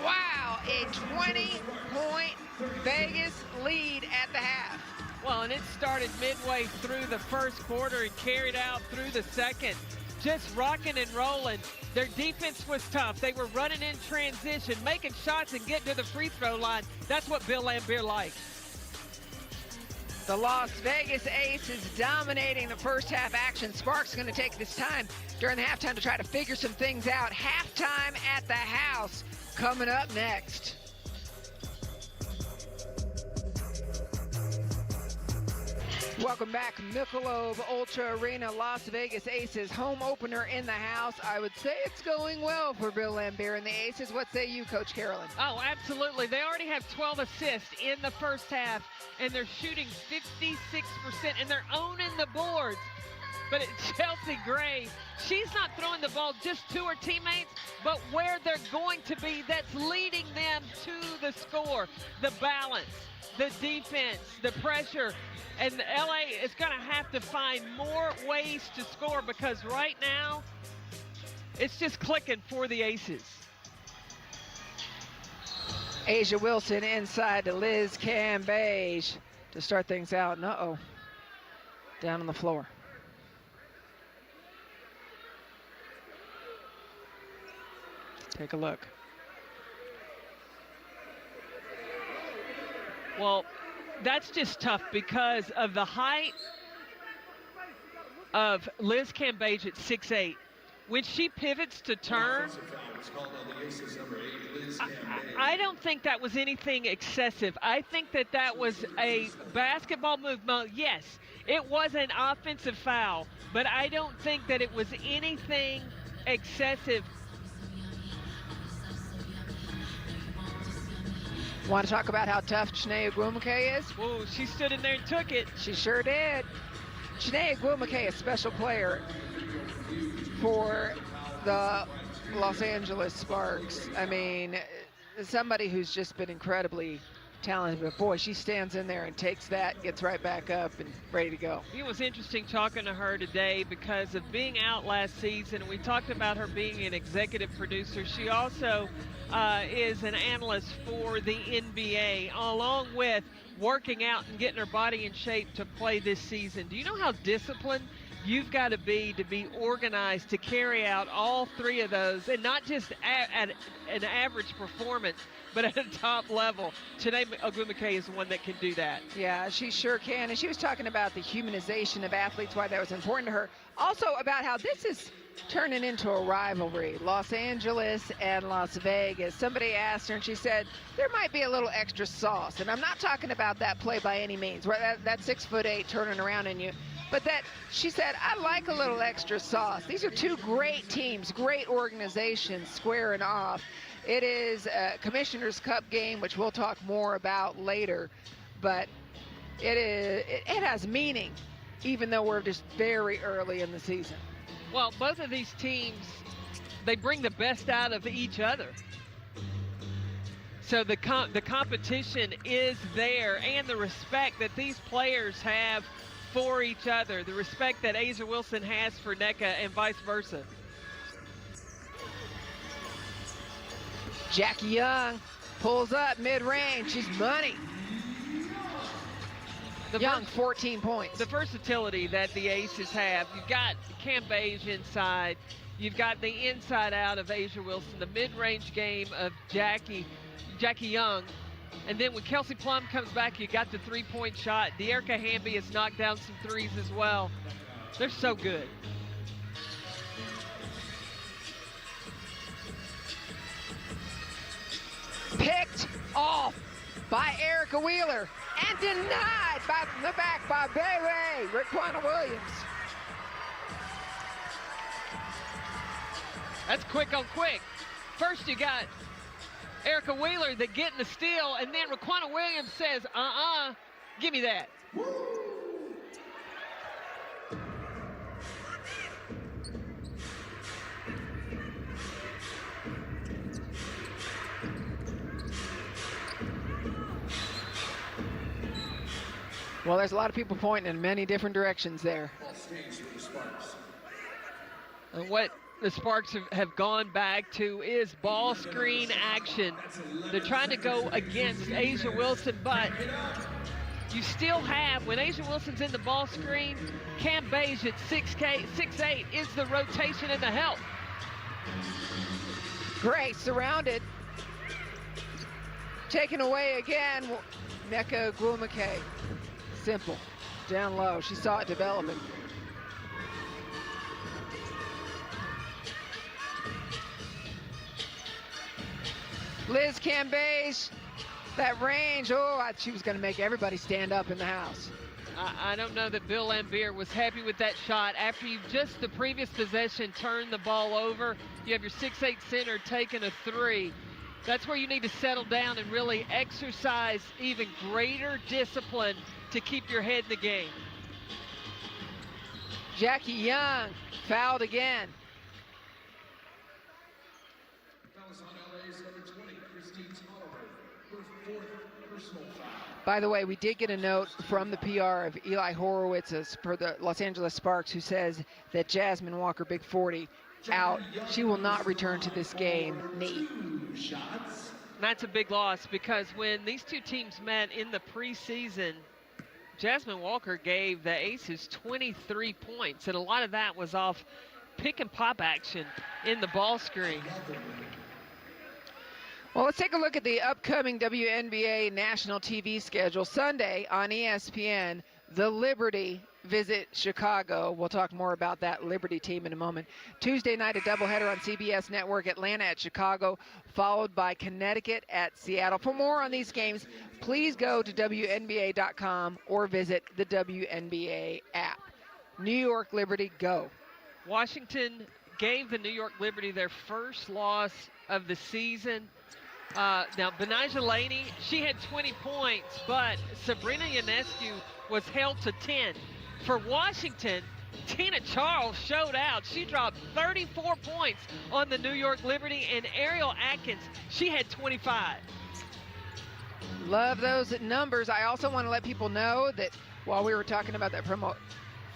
C: Wow, a 20-point Vegas lead at the half.
D: Well, and it started midway through the first quarter and carried out through the second. Just rocking and rolling. Their defense was tough. They were running in transition, making shots and getting to the free throw line. That's what Bill Lambier likes.
C: The Las Vegas Aces dominating the first half action. Sparks going to take this time during the halftime to try to figure some things out. Halftime at the house coming up next. Welcome back, Michelob Ultra Arena, Las Vegas Aces, home opener in the house. I would say it's going well for Bill Lambier and the Aces. What say you, Coach Carolyn?
D: Oh, absolutely. They already have 12 assists in the first half, and they're shooting 56%, and they're owning the boards. But Chelsea Gray, she's not throwing the ball just to her teammates, but where they're going to be, that's leading them to the score. The balance, the defense, the pressure. And LA is going to have to find more ways to score because right now it's just clicking for the Aces.
C: Asia Wilson inside to Liz Cambage to start things out. And uh-oh, down on the floor. Take a look.
D: Well, that's just tough because of the height of Liz Cambage at 6'8". When she pivots to turn, I don't think that was anything excessive. I think that was a basketball move. Yes, it was an offensive foul, but I don't think that it was anything excessive.
C: Want to talk about how tough Chiney Ogwumike is?
D: Oh, she stood in there and took it.
C: She sure did. Chiney Ogwumike, a special player for the Los Angeles Sparks. I mean, somebody who's just been incredibly talented, but boy, she stands in there and takes that, gets right back up and ready to go.
D: It was interesting talking to her today because of being out last season. We talked about her being an executive producer. She also is an analyst for the NBA, along with working out and getting her body in shape to play this season. Do you know how disciplined you've got to be organized to carry out all three of those, and not just at an average performance, but at a top level? Today, Ogwumike is the one that can do that.
C: Yeah, she sure can. And she was talking about the humanization of athletes, why that was important to her. Also about how this is turning into a rivalry, Los Angeles and Las Vegas. Somebody asked her, and she said, there might be a little extra sauce. And I'm not talking about that play by any means, where that 6'8" turning around in you. But that, she said, I like a little extra sauce. These are two great teams, great organizations squaring off. It is a Commissioner's Cup game, which we'll talk more about later. But it has meaning, even though we're just very early in the season.
D: Well, both of these teams, they bring the best out of each other. So the competition is there, and the respect that these players have for each other, the respect that A'ja Wilson has for Nneka, and vice versa.
C: Jackie Young pulls up mid-range. She's money. Young, 14 points.
D: The versatility that the Aces have. You've got Cam Beige inside. You've got the inside out of A'ja Wilson, the mid-range game of Jackie Young. And then when Kelsey Plum comes back, you got the three-point shot. De'Erica Hamby has knocked down some threes as well. They're so good.
C: Picked off by Erica Wheeler and denied by the back by Bayway, Raquana Williams.
D: That's quick on quick. First you got Erica Wheeler that getting the steal, and then Raquana Williams says, give me that.
C: Well, there's a lot of people pointing in many different directions there.
D: And what the Sparks have gone back to is ball screen action. They're trying to go against A'ja Wilson, but you still have, when A'ja Wilson's in the ball screen, Cam Beige at 6'8" is the rotation and the help.
C: Great, surrounded. Taken away again, Nneka Ogwumike. Simple, down low. She saw it developing. Liz Cambage, that range, she was going to make everybody stand up in the house.
D: I don't know that Bill Lambier was happy with that shot. After you just the previous possession turned the ball over, you have your 6'8" center taking a three. That's where you need to settle down and really exercise even greater discipline to keep your head in the game.
C: Jackie Young fouled again. By the way, we did get a note from the PR of Eli Horowitz for the Los Angeles Sparks, who says that Jasmine Walker, big 40, out. She will not return to this game, knee.
D: That's a big loss, because when these two teams met in the preseason, Jasmine Walker gave the Aces 23 points, and a lot of that was off pick and pop action in the ball screen.
C: Well, let's take a look at the upcoming WNBA national TV schedule. Sunday on ESPN, the Liberty visit Chicago. We'll talk more about that Liberty team in a moment. Tuesday night, a doubleheader on CBS Network, Atlanta at Chicago, followed by Connecticut at Seattle. For more on these games, please go to WNBA.com or visit the WNBA app. New York Liberty, go.
D: Washington gave the New York Liberty their first loss of the season. Now, Benijah Laney, she had 20 points, but Sabrina Ionescu was held to 10. For Washington, Tina Charles showed out. She dropped 34 points on the New York Liberty, and Ariel Atkins, she had 25.
C: Love those numbers. I also want to let people know that while we were talking about that promo,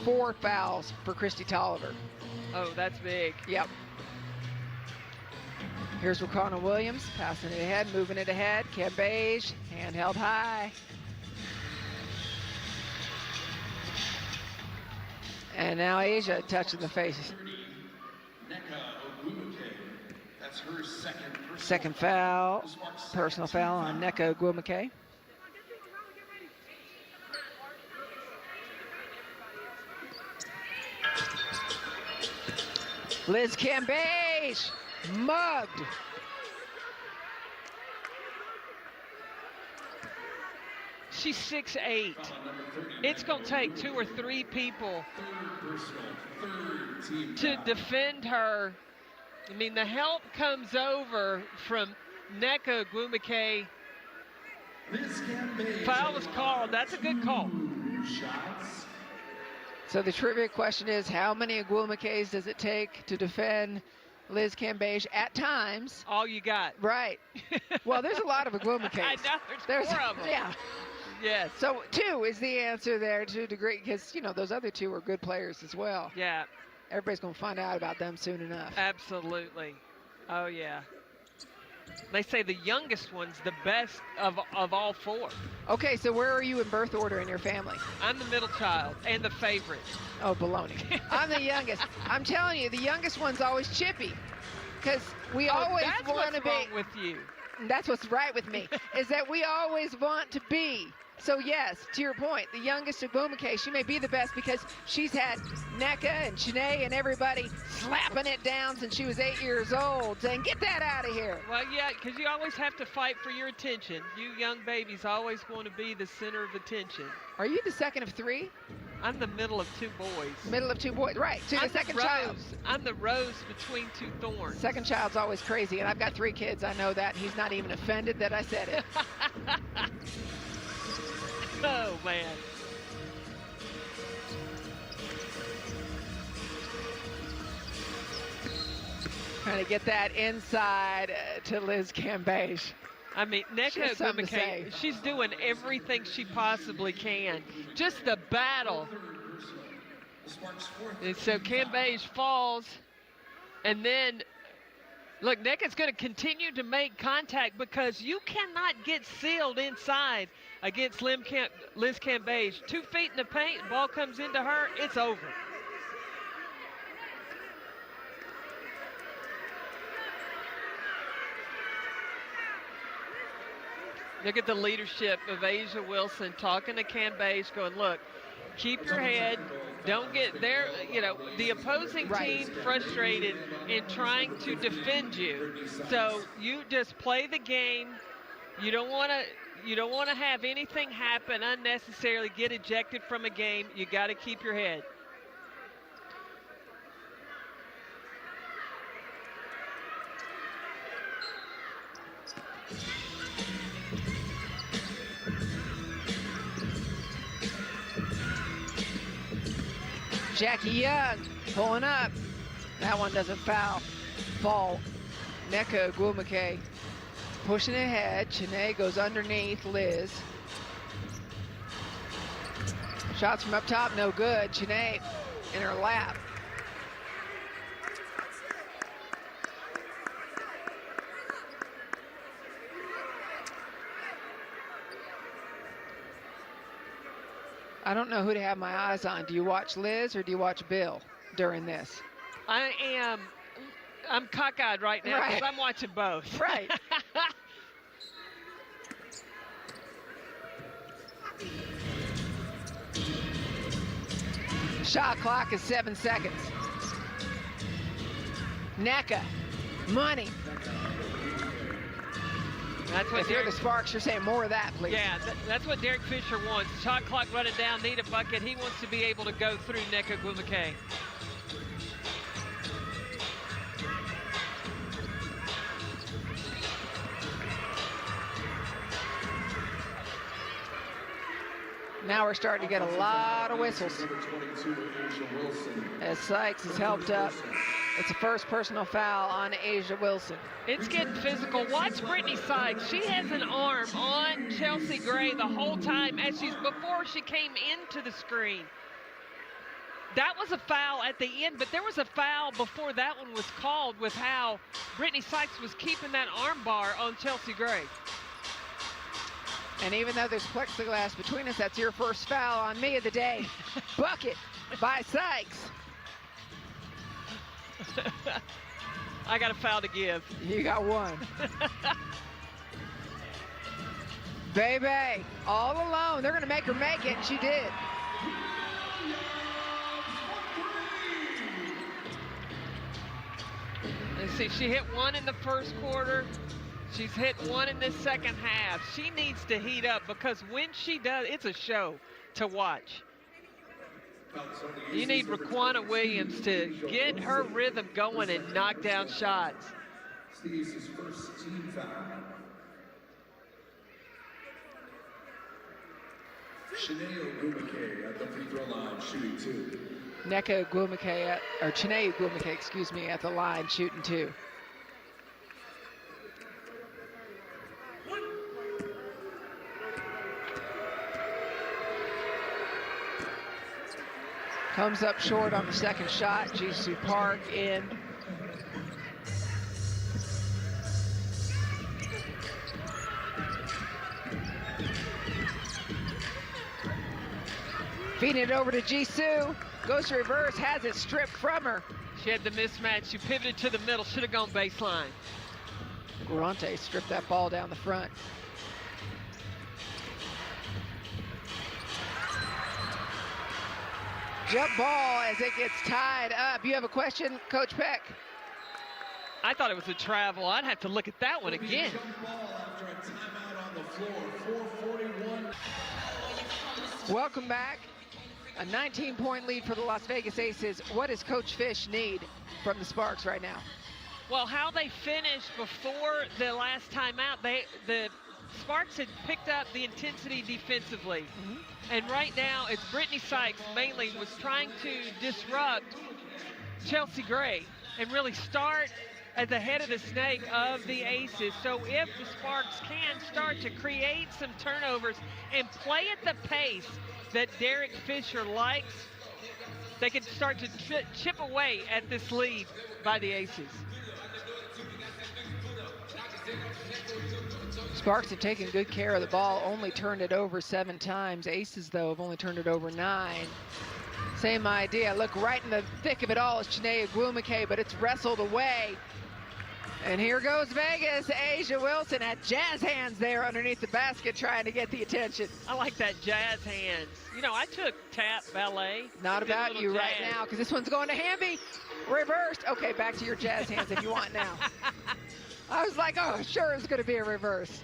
C: 4 fouls for Christy Tolliver.
D: Oh, that's big.
C: Yep. Here's Wakana Williams passing it ahead, moving it ahead. Cambage, hand held high. And now Asia touching the face.
E: That's her
C: second foul, personal foul on Nneka Ogwumike. Liz Cambage, mugged.
D: She's 6'8". It's going to take 2 or 3 people to defend her. I mean, the help comes over from Nneka Ogwumike. Foul was called. That's a good call.
C: So the trivia question is, how many Ogwumikes does it take to defend Liz Cambage at times?
D: All you got.
C: Right. Well, there's a lot of Ogwumikes.
D: I know, there's 4 of them.
C: Yeah.
D: Yes.
C: So 2 is the answer there to a degree, because, you know, those other 2 are good players as well.
D: Yeah.
C: Everybody's going to find out about them soon enough.
D: Absolutely. Oh, yeah. They say the youngest one's the best of all 4.
C: Okay, so where are you in birth order in your family?
D: I'm the middle child and the favorite.
C: Oh, baloney. I'm the youngest. I'm telling you, the youngest one's always chippy, because we always want to be.
D: That's what's wrong with you.
C: That's what's right with me, is that we always want to be. So yes, to your point, the youngest of Ogwumike, she may be the best because she's had Nneka and Chene and everybody slapping it down since she was 8 years old, saying, get that out of here.
D: Well, yeah, because you always have to fight for your attention. You young babies always want to be the center of attention.
C: Are you the second of 3?
D: I'm the middle of 2 boys.
C: Middle of 2 boys, right. So the second child.
D: I'm the rose between 2 thorns.
C: Second child's always crazy, and I've got 3 kids. I know that. He's not even offended that I said it.
D: Oh, man.
C: Trying to get that inside to Liz Cambage.
D: I mean, Nneka Ogwumike, she's doing everything she possibly can. Just the battle. And so Cambage falls. And then, look, Nneka's going to continue to make contact because you cannot get sealed inside against Liz Cambage. 2 feet in the paint, ball comes into her, it's over. Look at the leadership of Asia Wilson talking to Cambage, going, look, keep your head. Don't get there, you know, the opposing team frustrated in trying to defend you. So you just play the game. You don't want to have anything happen unnecessarily, get ejected from a game. You got to keep your head.
C: Jackie Young pulling up. That one doesn't fall. Nneka Ogwumike pushing ahead. Chene goes underneath Liz. Shots from up top, no good. Chene in her lap. I don't know who to have my eyes on. Do you watch Liz or do you watch Bill during this?
D: I'm cockeyed right now because I'm watching both.
C: Right. Shot clock is 7 seconds. Nneka, money.
D: That's what
C: if you're the Sparks, you're saying more of that, please.
D: Yeah, that's what Derek Fisher wants. Shot clock running down, need a bucket. He wants to be able to go through Nneka Ogwumike.
C: Now we're starting to get a lot of whistles as Sykes has helped up It's a first personal foul on Asia Wilson.
D: It's getting physical. Watch Brittany Sykes. She has an arm on Chelsea Gray the whole time before she came into the screen. That was a foul at the end, but there was a foul before that one was called with how Brittany Sykes was keeping that arm bar on Chelsea Gray.
C: And even though there's plexiglass between us, that's your first foul on me of the day. Bucket by Sykes.
D: I got a foul to give.
C: You got one. Baby, all alone. They're going to make her make it, and she did.
D: Let's see, she hit one in the first quarter. She's hit one in this second half. She needs to heat up because when she does, it's a show to watch. You need Raquana Williams to get her rhythm going and knock down shots.
E: Steve's first team foul. Chiney Ogwumike at the free throw line, shooting 2.
C: Nneka Ogwumike, Chiney Ogwumike, excuse me, at the line, shooting 2. Comes up short on the second shot. Jisoo Park in. Feeding it over to Jisoo. Goes to reverse, has it stripped from her.
D: She had the mismatch. She pivoted to the middle. Should have gone baseline.
C: Guarante stripped that ball down the front. Jump ball as it gets tied up. You have a question, Coach Peck?
D: I thought it was a travel. I'd have to look at that one again.
E: Jump ball after a timeout on the floor, 4:41.
C: Welcome back. A 19-point lead for the Las Vegas Aces. What does Coach Fish need from the Sparks right now?
D: Well, how they finished before the last timeout, the Sparks had picked up the intensity defensively. And right now, it's Brittany Sykes mainly was trying to disrupt Chelsea Gray and really start at the head of the snake of the Aces. So if the Sparks can start to create some turnovers and play at the pace that Derek Fisher likes, they can start to chip away at this lead by the Aces.
C: Sparks have taken good care of the ball, only turned it over 7 times. Aces, though, have only turned it over 9. Same idea. Look, right in the thick of it all is Chiney Ogwumike, but it's wrestled away. And here goes Vegas. Asia Wilson had jazz hands there underneath the basket trying to get the attention.
D: I like that jazz hands. You know, I took tap ballet.
C: Not about you right now, because this one's going to Hamby. Reversed. Okay, back to your jazz hands if you want now. I was like, oh, sure it's going to be a reverse.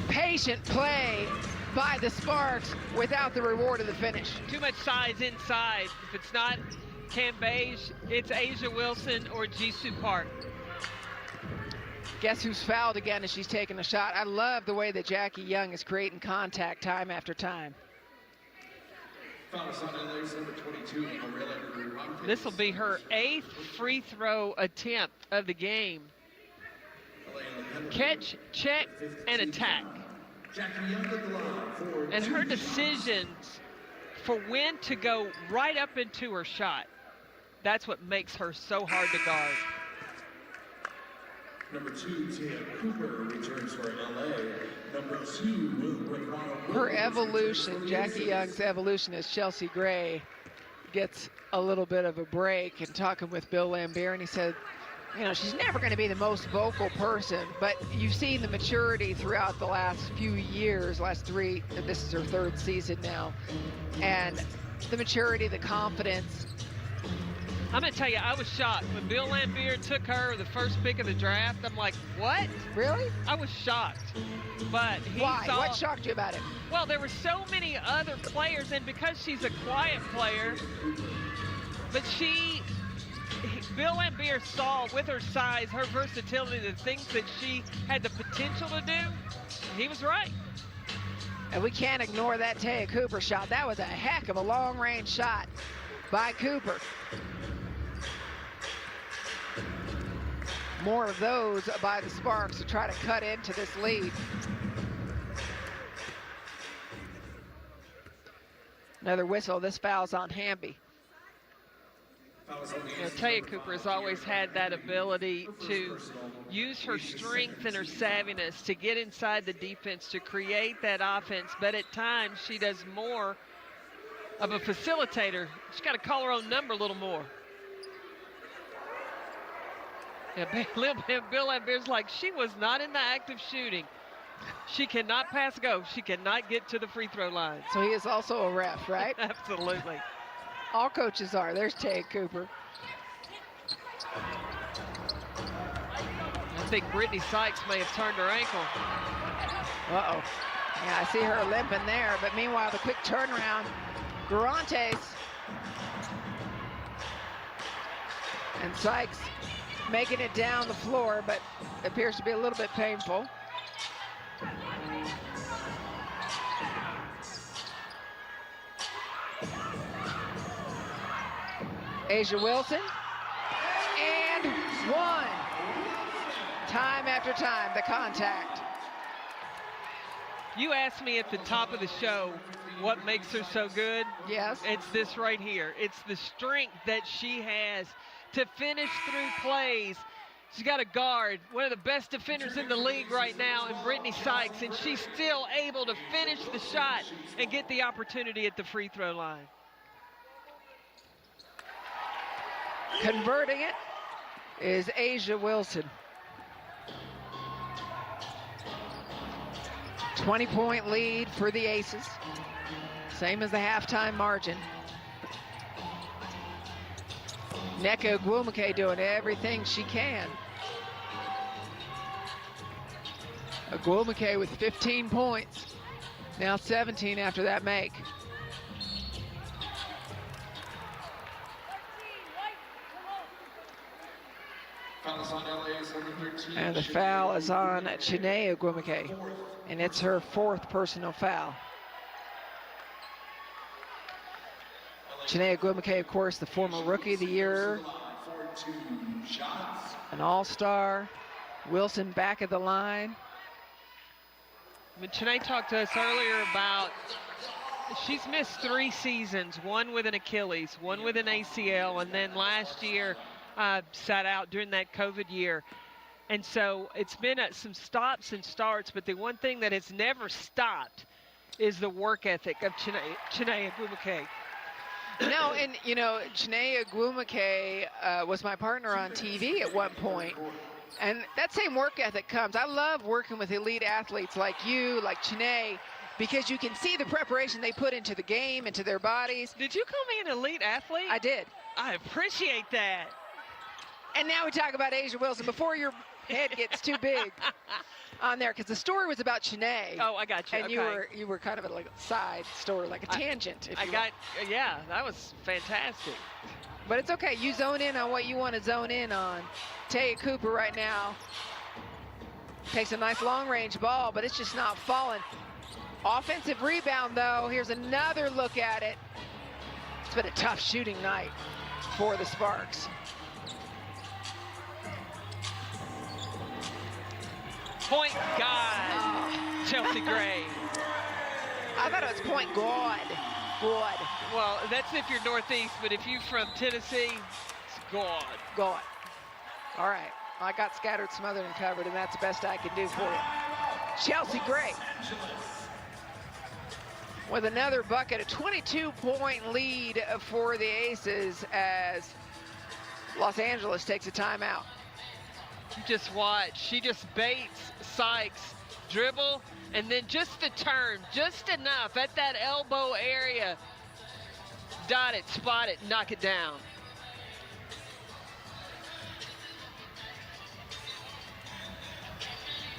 C: Patient play by the Sparks without the reward of the finish.
D: Too much size inside. If it's not Cam Beige, it's Asia Wilson or Jisoo Park.
C: Guess who's fouled again as she's taking a shot? I love the way that Jackie Young is creating contact time after time.
D: This will be her 8th free throw attempt of the game. Catch, check, and attack. And her decisions for when to go right up into her shot. That's what makes her so hard to guard.
E: Number 2, Tia Cooper returns for LA. Number 2,
C: her evolution, Jackie Young's evolution as Chelsea Gray gets a little bit of a break. And talking with Bill Lambert, and he said, you know, she's never going to be the most vocal person, but you've seen the maturity throughout the last few years, last 3, this is her 3rd season now. And the maturity, the confidence.
D: I'm going to tell you, I was shocked. When Bill Lambert took her the first pick of the draft, I'm like, what?
C: Really?
D: I was shocked. But
C: why? What shocked you about it?
D: Well, there were so many other players, and because she's a quiet player, but she Bill Laimbeer saw with her size, her versatility, the things that she had the potential to do. He was right.
C: And we can't ignore that Taya Cooper shot. That was a heck of a long-range shot by Cooper. More of those by the Sparks to try to cut into this lead. Another whistle. This foul's on Hamby.
D: Taya Cooper has always had that ability to use her strength and her savviness to get inside the defense, to create that offense, but at times she does more of a facilitator. She's got to call her own number a little more. Yeah, Bill Laimbeer's like, she was not in the act of shooting. She cannot pass go. She cannot get to the free throw line.
C: So he is also a ref, right?
D: Absolutely.
C: All coaches are. There's Taya Cooper.
D: I think Brittany Sykes may have turned her ankle.
C: Uh-oh. Yeah, I see her limping there, but meanwhile, the quick turnaround. Garantes. And Sykes making it down the floor, but appears to be a little bit painful. Asia Wilson, and one. Time after time, the contact.
D: You asked me at the top of the show what makes her so good.
C: Yes.
D: It's this right here. It's the strength that she has to finish through plays. She's got a guard, one of the best defenders in the league right now, in Brittany Sykes, and she's still able to finish the shot and get the opportunity at the free throw line.
C: Converting it is Asia Wilson. 20-point lead for the Aces. Same as the halftime margin. Nneka Ogwumike doing everything she can. Ogwumike with 15 points. Now 17 after that make. And the foul is on Chiney Ogwumike, and it's her fourth personal foul. Chiney Ogwumike, of course, the former Rookie of the Year, an All-Star. Wilson back at the line.
D: When Chiney talked to us earlier about she's missed 3 seasons, one with an Achilles, one with an ACL, and then last year sat out during that COVID year. And so it's been some stops and starts, but the one thing that has never stopped is the work ethic of Chiney Ogwumike.
C: No, and you know, Chiney Ogwumike was my partner on TV at one point, and that same work ethic comes. I love working with elite athletes like you, like Chiney, because you can see the preparation they put into the game, into their bodies.
D: Did you call me an elite athlete?
C: I did.
D: I appreciate that.
C: And now we talk about Asia Wilson before your head gets too big on there, because the story was about Chiney.
D: Oh, I got you.
C: And
D: okay.
C: you were kind of like a side story, like a tangent. If you will.
D: Yeah, that was fantastic.
C: But it's okay. You zone in on what you want to zone in on. Taya Cooper right now takes a nice long-range ball, but it's just not falling. Offensive rebound, though. Here's another look at it. It's been a tough shooting night for the Sparks.
D: Point guard, Chelsea Gray.
C: I thought it was point guard. Good.
D: Well, that's if you're Northeast, but if you're from Tennessee, it's God.
C: God. All right. I got scattered, smothered, and covered, and that's the best I can do for you. Chelsea Gray with another bucket, a 22-point lead for the Aces as Los Angeles takes a timeout.
D: Just watch. She just baits Sykes, dribble, and then just the turn, just enough at that elbow area. Dot it, spot it, knock it down.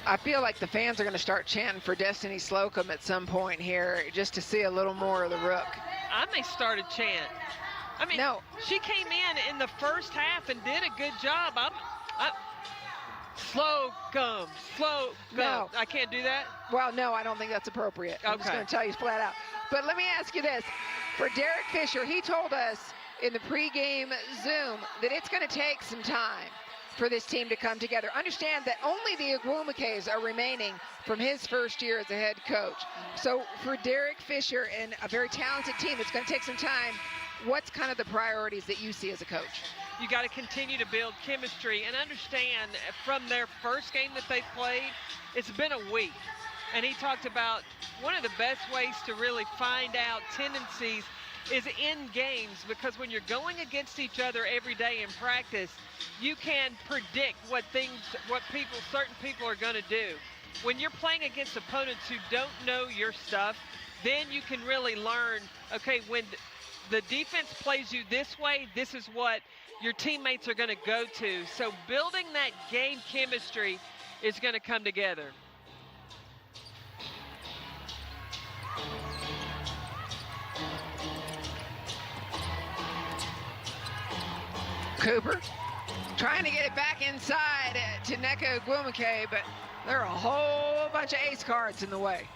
C: I feel like the fans are going to start chanting for Destiny Slocum at some point here, just to see a little more of the Rook.
D: I may start a chant. I mean,
C: No.
D: she came in the first half and did a good job. Slow come.
C: No.
D: I can't do that.
C: Well, no, I don't think that's appropriate. I'm just
D: Okay.
C: going to tell you flat out. But let me ask you this. For Derek Fisher, he told us in the pregame Zoom that it's going to take some time for this team to come together. Understand that only the Agwumake's are remaining from his first year as a head coach. So for Derek Fisher and a very talented team, it's going to take some time. What's kind of the priorities that you see as a coach?
D: You got to continue to build chemistry and understand from their first game that they played, it's been a week. And he talked about one of the best ways to really find out tendencies is in games, because when you're going against each other every day in practice, you can predict what certain people are going to do. When you're playing against opponents who don't know your stuff, then you can really learn, okay, when the defense plays you this way, this is what your teammates are going to go to. So building that game chemistry is going to come together.
C: Cooper trying to get it back inside to Nneka Agwumake, but there are a whole bunch of ace cards in the way.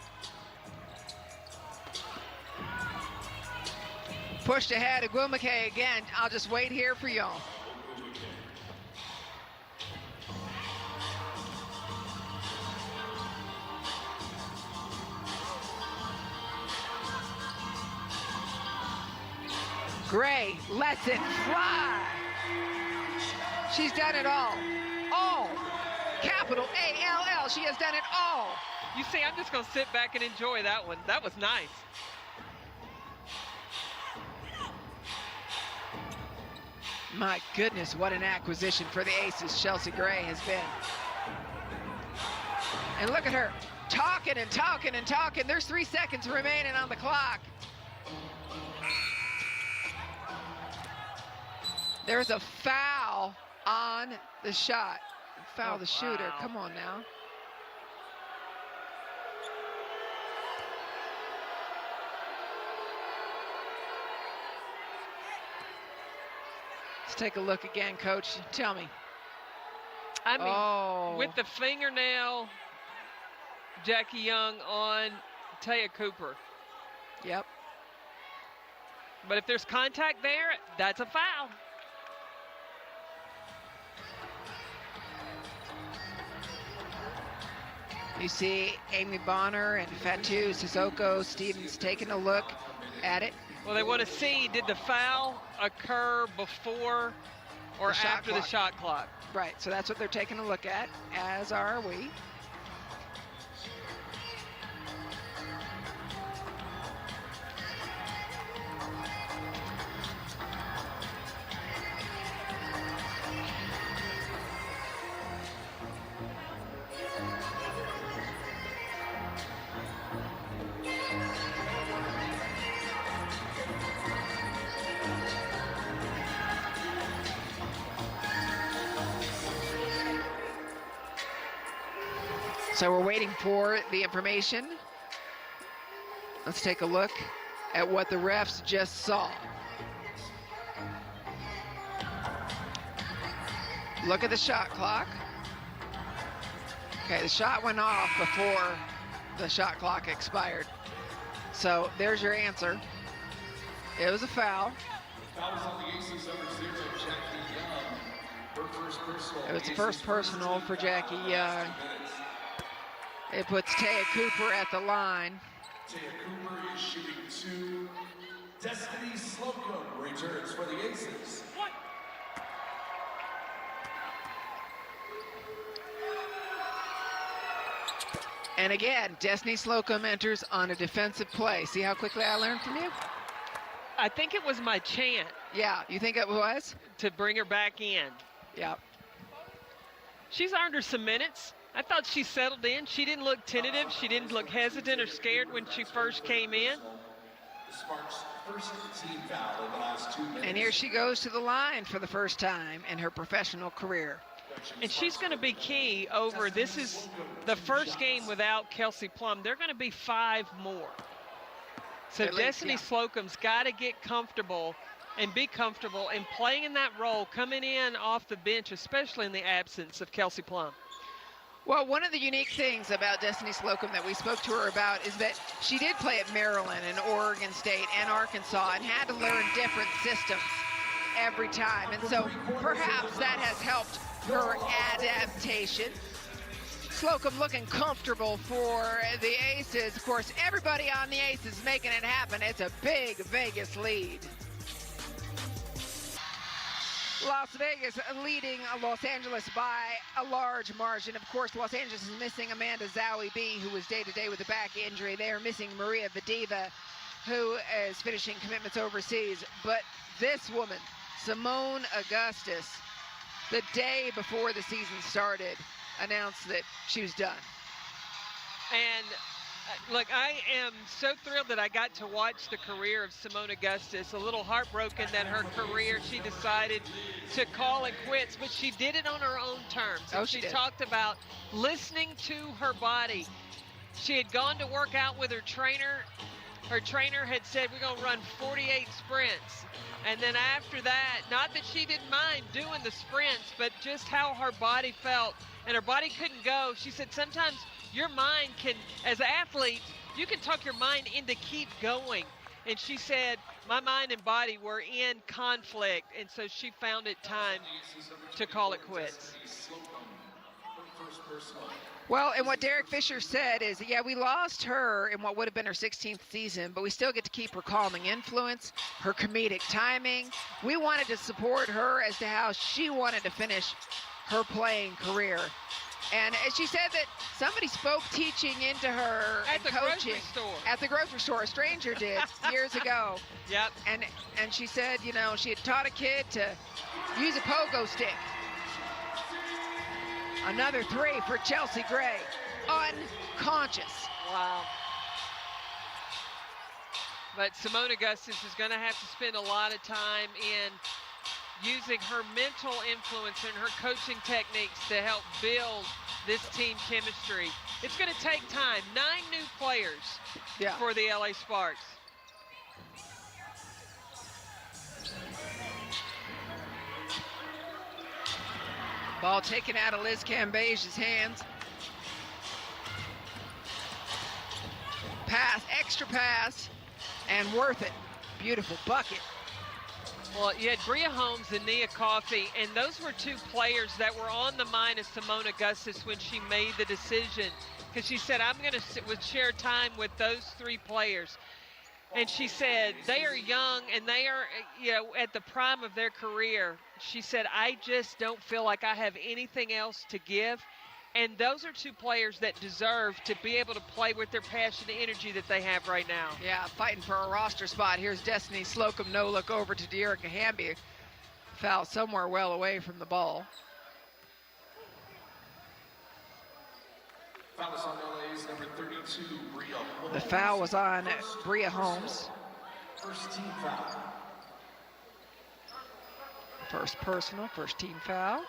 C: Pushed ahead, Agwumake again. I'll just wait here for y'all. Gray lets it fly. She's done it all. All. Capital A-L-L. She has done it all.
D: You see, I'm just going to sit back and enjoy that one. That was nice.
C: My goodness, what an acquisition for the Aces Chelsea Gray has been. And look at her, talking and talking and talking. There's 3 seconds remaining on the clock. There's a foul on the shot. Foul the shooter.
D: Wow.
C: Come on now. Let's take a look again, Coach. Tell me.
D: I mean,
C: Oh.
D: with the fingernail, Jackie Young on Taya Cooper.
C: Yep.
D: But if there's contact there, that's a foul.
C: You see Amy Bonner and Fatu Sissoko Stevens taking a look at it.
D: Well, they want to see, did the foul occur before or
C: The shot
D: after the
C: clock.
D: shot clock?
C: Right, so that's what they're taking a look at, as are we. So we're waiting for the information. Let's take a look at what the refs just saw. Look at the shot clock. Okay, the shot went off before the shot clock expired. So there's your answer. It was a foul.
E: Fouls on the Aces, number 0, Jackie Young. Her first personal.
C: It was the first personal for Jackie Young. It puts Taya Cooper at the line.
E: Taya Cooper is shooting 2. Destiny Slocum returns for the Aces.
C: And again, Destiny Slocum enters on a defensive play. See how quickly I learned from you?
D: I think it was my chant
C: Yeah, you think it was?
D: to bring her back in.
C: Yeah.
D: She's earned her some minutes. I thought she settled in. She didn't look tentative. She didn't look hesitant or scared when she first came in.
E: The Sparks' first team foul in the last 2 minutes.
C: And here she goes to the line for the first time in her professional career.
D: And she's going to be key over, this is the first game without Kelsey Plum. They're going to be 5 more. So
C: At least,
D: Destiny
C: yeah.
D: Slocum's got to get comfortable and be comfortable and playing in that role, coming in off the bench, especially in the absence of Kelsey Plum.
C: Well, one of the unique things about Destiny Slocum that we spoke to her about is that she did play at Maryland and Oregon State and Arkansas and had to learn different systems every time. And so perhaps that has helped her adaptation. Slocum looking comfortable for the Aces. Of course, everybody on the Aces making it happen. It's a big Vegas lead. Las Vegas leading Los Angeles by a large margin. Of course, Los Angeles is missing Amanda Zowie B, who was day-to-day with a back injury. They are missing Maria Vadiva, who is finishing commitments overseas. But this woman, Simone Augustus, the day before the season started, announced that she was done.
D: And look, I am so thrilled that I got to watch the career of Simone Augustus. A little heartbroken that her career, she decided to call it quits, but she did it on her own terms.
C: Oh,
D: and
C: she did.
D: Talked about listening to her body. She had gone to work out with her trainer. Her trainer had said, we're going to run 48 sprints. And then after that, not that she didn't mind doing the sprints, but just how her body felt. And her body couldn't go. She said sometimes your mind can, as an athlete, you can talk your mind into keep going. And she said, my mind and body were in conflict. And so she found it time to call it quits.
C: Well, and what Derek Fisher said is, yeah, we lost her in what would have been her 16th season, but we still get to keep her calming influence, her comedic timing. We wanted to support her as to how she wanted to finish her playing career. And she said that somebody spoke teaching into her
D: at the
C: coaching
D: grocery store.
C: At the grocery store. A stranger did years ago.
D: Yep.
C: And she said, you know, she had taught a kid to use a pogo stick. Another three for Chelsea Gray. Unconscious.
D: Wow. But Simone Augustus is going to have to spend a lot of time in using her mental influence and her coaching techniques to help build this team chemistry. It's going to take time. 9 new players for the LA Sparks.
C: Ball taken out of Liz Cambage's hands. Pass, extra pass, and worth it. Beautiful bucket.
D: Well, you had Bria Holmes and Nia Coffey, and those were 2 players that were on the mind of Simone Augustus when she made the decision, because she said, I'm going to share time with those 3 players. And she said, they are young and they are, you know, at the prime of their career. She said, I just don't feel like I have anything else to give. And those are 2 players that deserve to be able to play with their passion and energy that they have right now.
C: Yeah, fighting for a roster spot. Here's Destiny Slocum. No look over to De'Erica Hamby. Foul somewhere well away from the ball.
E: Foul is on LA's number 32, Bria Holmes.
C: The foul was on Bria Holmes.
E: First team foul.
C: First personal, first team foul.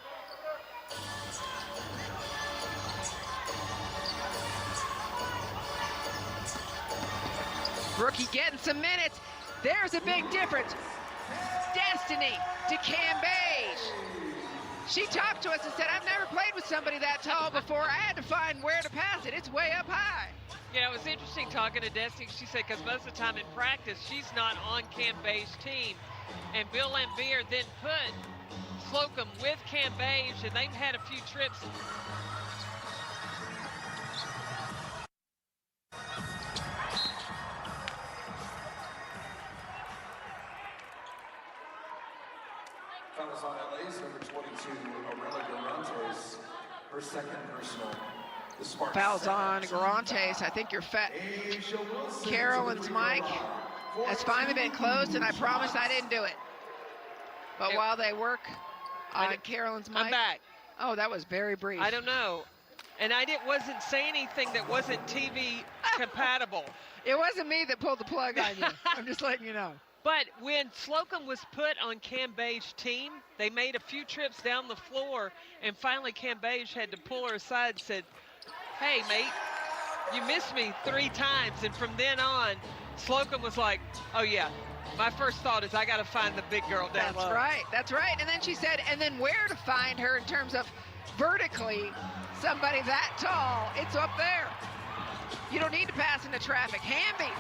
C: Rookie getting some minutes. There's a big difference. Destiny to Cambage. She talked to us and said, I've never played with somebody that tall before. I had to find where to pass it. It's way up high.
D: You know, it was interesting talking to Destiny. She said, because most of the time in practice, she's not on Cambage's team. And Bill Lambier then put Slocum with Cambage, and they've had a few trips.
E: Foul is on LA's number 22, Aurelia Garantes. Her second personal. The Sparks.
C: Fouls on Garantes. I think you're fat. Carolyn's mic has finally been closed, and I promised I didn't do it. But while they work on Carolyn's mic.
D: I'm back.
C: Oh, that was very brief.
D: I don't know. And I wasn't saying anything that wasn't TV compatible.
C: It wasn't me that pulled the plug on you. I'm just letting you know.
D: But when Slocum was put on Cambage's team, they made a few trips down the floor, and finally Cambage had to pull her aside and said, hey, mate, you missed me 3 times. And from then on, Slocum was like, oh, yeah, My first thought is I got to find the big girl down low.
C: That's right. And then she said, and then where to find her in terms of vertically, somebody that tall, it's up there. You don't need to pass into traffic. Hamby.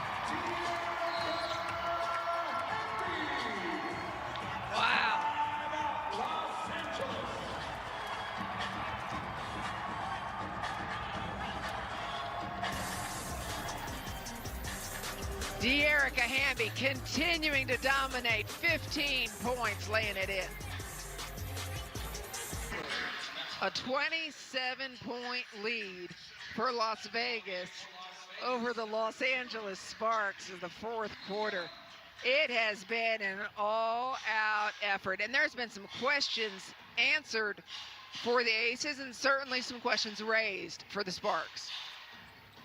C: Wow. De'Erica Hamby continuing to dominate, 15 points, laying it in. A 27-point lead for Las Vegas over the Los Angeles Sparks in the fourth quarter. It has been an all-out effort, and there's been some questions answered for the Aces and certainly some questions raised for the Sparks.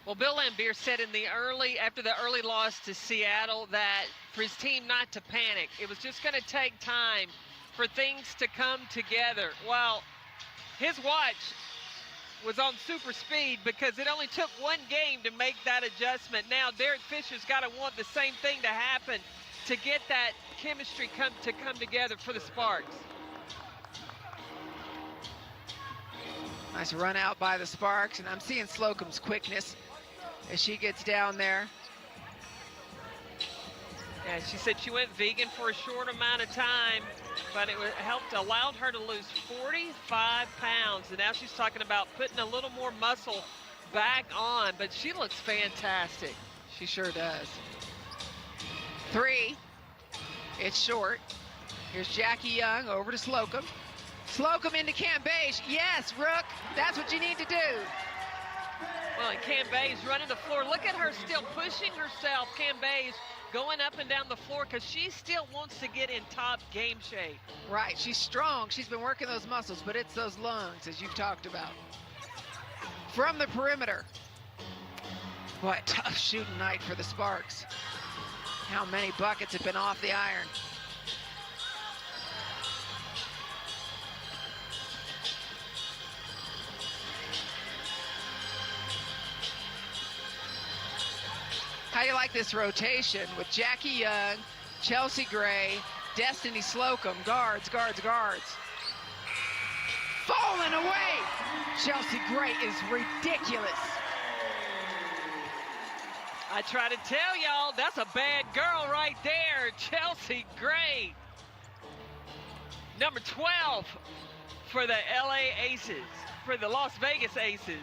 D: Well, Bill Laimbeer said after the early loss to Seattle, that for his team not to panic. It was just going to take time for things to come together. Well, his watch was on super speed because it only took one game to make that adjustment. Now Derek Fisher's got to want the same thing to happen to get that chemistry come together for the Sparks.
C: Nice run out by the Sparks, and I'm seeing Slocum's quickness as she gets down there.
D: Yeah, she said she went vegan for a short amount of time, but it allowed her to lose 45 pounds, and now she's talking about putting a little more muscle back on, but she looks fantastic.
C: She sure does. 3, it's short. Here's Jackie Young over to Slocum. Slocum into Cambage. Yes, Rook, that's what you need to do.
D: Well, and Cambage running the floor. Look at her still pushing herself, Cambage, going up and down the floor because she still wants to get in top game shape.
C: Right, she's strong. She's been working those muscles, but it's those lungs, as you've talked about. From the perimeter. What a tough shooting night for the Sparks. How many buckets have been off the iron? How do you like this rotation with Jackie Young, Chelsea Gray, Destiny Slocum, guards. Falling away. Chelsea Gray is ridiculous.
D: I try to tell y'all, that's a bad girl right there, Chelsea Gray. Number 12 for the Las Vegas Aces.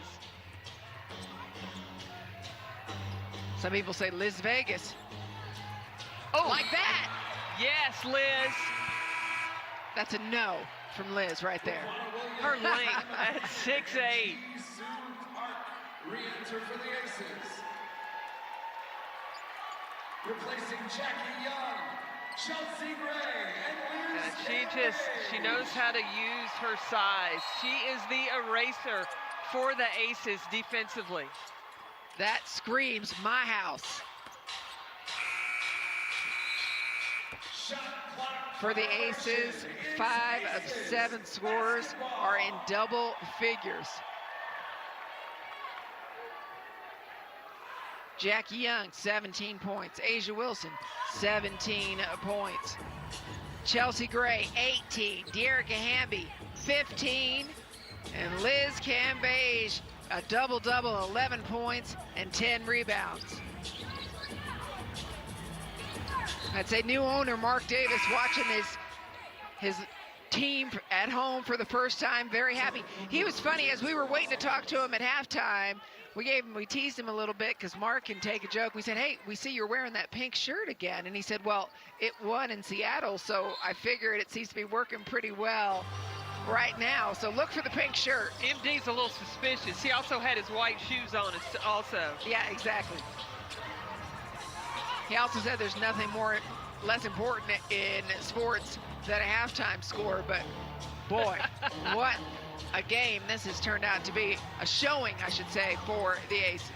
C: Some people say Liz Vegas.
D: Oh,
C: like that.
D: Yes, Liz.
C: That's a no from Liz right there.
D: Her length at 6'8".
E: Re-enter for the Aces. Replacing Jackie Young, Chelsea Gray, and Liz.
D: She knows how to use her size. She is the eraser for the Aces defensively.
C: That screams my house. For the Aces, 5 of 7 scorers are in double figures. Jackie Young, 17 points. Asia Wilson, 17 points. Chelsea Gray, 18. De'Erica Hamby, 15. And Liz Cambage, a double-double, 11 points and 10 rebounds. I'd say new owner Mark Davis watching his team at home for the first time, very happy. He was funny as we were waiting to talk to him at halftime. We teased him a little bit because Mark can take a joke. We said, hey, we see you're wearing that pink shirt again. And he said, well, it won in Seattle, so I figured it seems to be working pretty well right now. So look for the pink shirt.
D: MD's a little suspicious. He also had his white shoes on also.
C: Yeah, exactly. He also said there's nothing less important in sports than a halftime score, but boy, what a game this has turned out to be. A showing, I should say, for the Aces.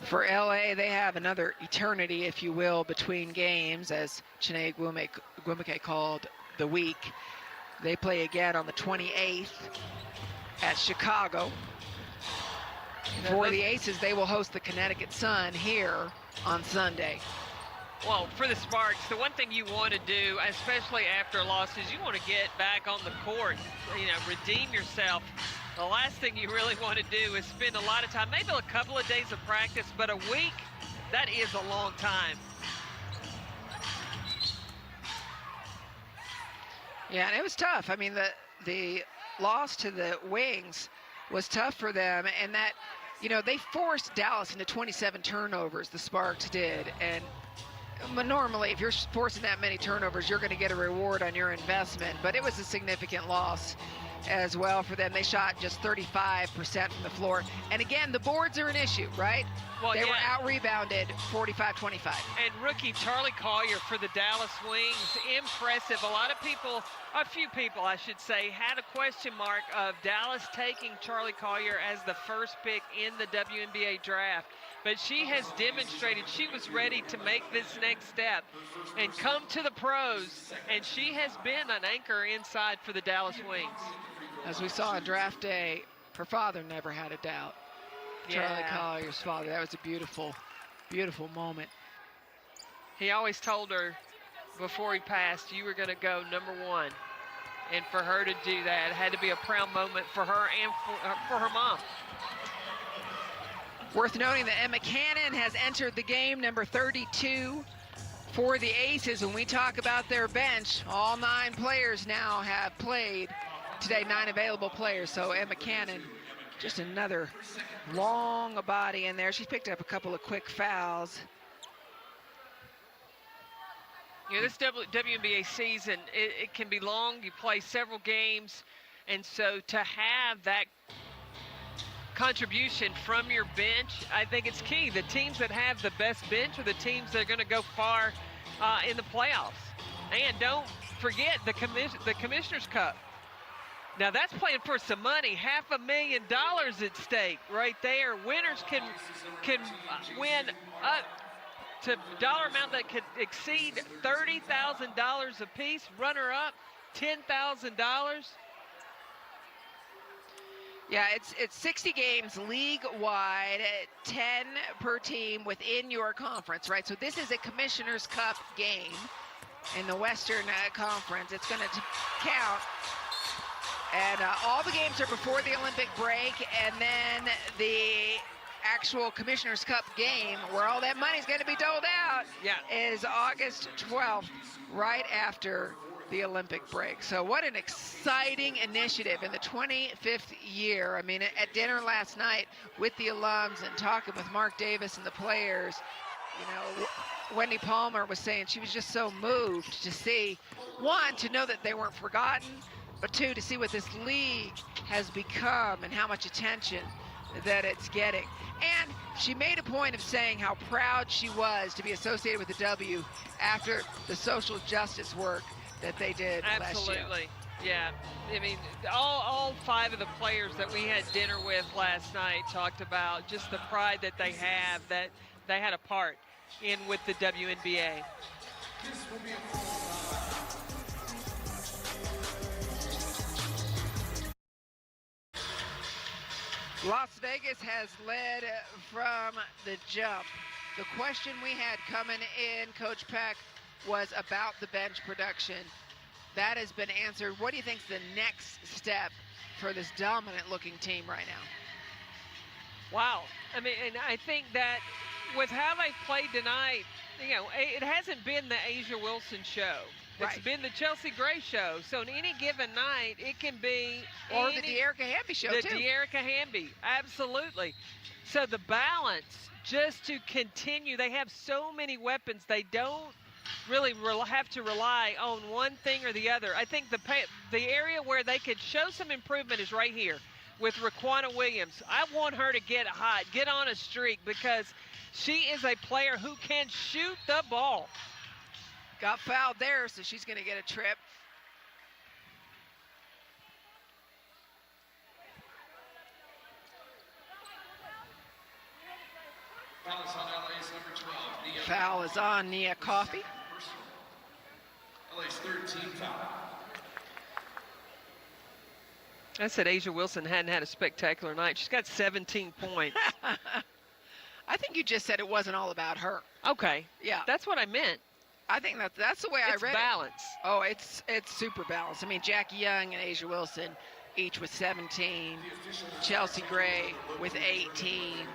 C: For LA, they have another eternity, if you will, between games, as Chiney Gwumike called the week. They play again on the 28th at Chicago. For the Aces, they will host the Connecticut Sun here on Sunday.
D: Well, for the Sparks, the one thing you want to do, especially after losses, you want to get back on the court, redeem yourself. The last thing you really want to do is spend a lot of time, maybe a couple of days of practice, but a week, that is a long time.
C: Yeah, and it was tough. I mean, the loss to the Wings was tough for them, and that, they forced Dallas into 27 turnovers, the Sparks did, and normally, if you're forcing that many turnovers, you're going to get a reward on your investment, but it was a significant loss as well for them. They shot just 35% from the floor. And again, the boards are an issue, right?
D: Well,
C: they were out-rebounded 45-25.
D: And rookie Charlie Collier for the Dallas Wings, impressive. A few people, I should say, had a question mark of Dallas taking Charlie Collier as the first pick in the WNBA draft. But she has demonstrated she was ready to make this next step and come to the pros, and she has been an anchor inside for the Dallas Wings.
C: As we saw on draft day, her father never had a doubt. Charlie Collier's father. That was a beautiful, beautiful moment.
D: He always told her before he passed, you were going to go #1. And for her to do that, it had to be a proud moment for her and for her mom.
C: Worth noting that Emma Cannon has entered the game, number 32 for the Aces. When we talk about their bench, all 9 players now have played today, 9 available players. So Emma Cannon, just another long body in there. She's picked up a couple of quick fouls.
D: This WNBA season, it can be long. You play several games. And so to have that contribution from your bench, I think it's key. The teams that have the best bench are the teams that are going to go far in the playoffs. And don't forget the Commissioner's Cup. Now that's playing for some money, $500,000 at stake right there. Winners can win up to a dollar amount that could exceed $30,000 apiece. Runner up, $10,000.
C: Yeah, it's 60 games league-wide, 10 per team within your conference, right? So this is a Commissioner's Cup game in the Western Conference. It's going to count. And all the games are before the Olympic break, and then the actual Commissioner's Cup game, where all that money is going to be doled out, is August 12th, right after the Olympic break. So what an exciting initiative in the 25th year. I mean, at dinner last night with the alums and talking with Mark Davis and the players, Wendy Palmer was saying she was just so moved to see, one, to know that they weren't forgotten, but two, to see what this league has become and how much attention that it's getting. And she made a point of saying how proud she was to be associated with the W after the social justice work that they did last year.
D: Absolutely. Yeah, I mean, all 5 of the players that we had dinner with last night talked about just the pride that they have, that they had a part in with the WNBA.
C: Las Vegas has led from the jump. The question we had coming in, Coach Peck, was about the bench production. That has been answered. What do you think is the next step for this dominant-looking team right now?
D: Wow. I mean, and I think that with how they played tonight, it hasn't been the Asia Wilson show. It's been the Chelsea Gray show. So on any given night, it can be
C: or the De'Erica Hamby show,
D: too.
C: The
D: De'Erica Hamby, absolutely. So the balance, just to continue, they have so many weapons. They don't really have to rely on one thing or the other. I think the area where they could show some improvement is right here with Raquana Williams. I want her to get hot, get on a streak, because she is a player who can shoot the ball.
C: Got fouled there, so she's going to get a trip.
E: Foul is on LA's number 12, Nia.
C: Foul is on Nia Coffey.
E: LA's third team foul.
D: I said Asia Wilson hadn't had a spectacular night. She's got 17 points.
C: I think you just said it wasn't all about her.
D: Okay.
C: Yeah.
D: That's what I meant.
C: I think that's the way I read
D: balance.
C: it. Oh, it's super balanced. I mean, Jackie Young and Asia Wilson each with 17. Chelsea Gray with 18.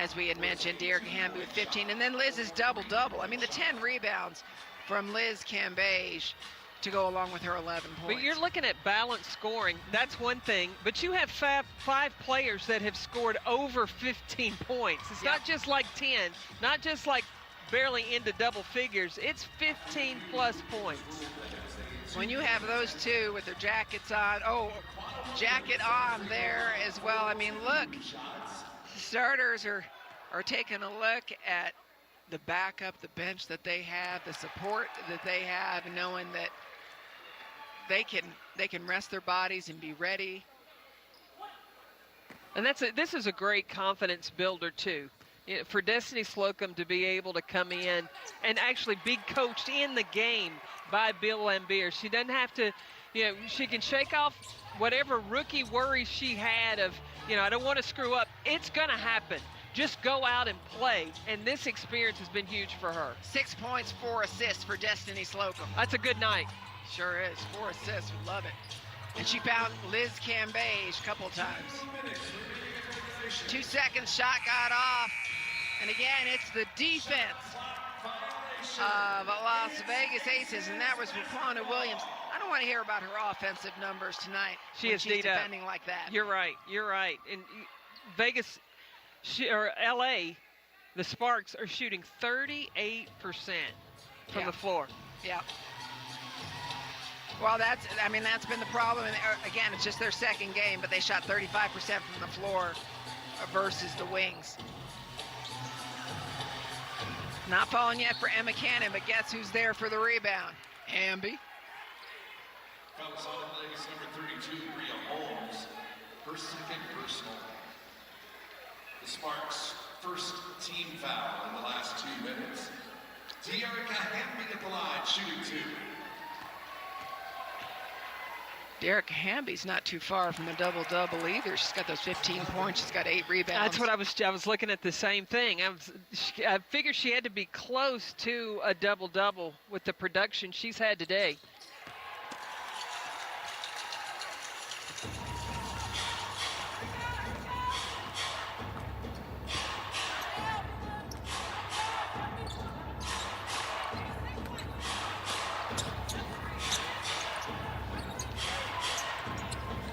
C: As we had mentioned, Dearica Hamby with 15. And then Liz's double-double. I mean, the 10 rebounds from Liz Cambage to go along with her 11 points.
D: But you're looking at balanced scoring. That's one thing. But you have five players that have scored over 15 points. It's not just like 10, not just like barely into double figures. It's 15-plus points.
C: When you have those two with their jackets on, jacket on there as well. I mean, look, starters are taking a look at the backup, the bench that they have, the support that they have, knowing that they can rest their bodies and be ready.
D: And this is a great confidence builder too. You know, for Destiny Slocum to be able to come in and actually be coached in the game by Bill Lambier. She doesn't have to, she can shake off whatever rookie worries she had of, I don't want to screw up. It's going to happen. Just go out and play. And this experience has been huge for her.
C: 6 points, 4 assists for Destiny Slocum.
D: That's a good night.
C: Sure is. 4 assists. We love it. And she found Liz Cambage a couple times. 2 seconds, shot got off. And again, it's the defense of Las Vegas Aces, and that was Raquana Williams. I don't want to hear about her offensive numbers tonight.
D: She's
C: defending like that.
D: You're right. In Vegas, or LA, the Sparks are shooting 38% from the floor.
C: Yeah. Well, that's been the problem. And again, it's just their second game, but they shot 35% from the floor versus the wings. Not falling yet for Emma Cannon, but guess who's there for the rebound? Hamby.
E: Foul is on LA's number 32, Bria Holmes. Her second personal. The Sparks' first team foul in the last 2 minutes. Dearica Hamby at the line, shooting 2.
C: Dearica Hamby's not too far from a double-double either. She's got those 15 points. She's got 8 rebounds.
D: That's what I was looking at the same thing. I figured she had to be close to a double-double with the production she's had today.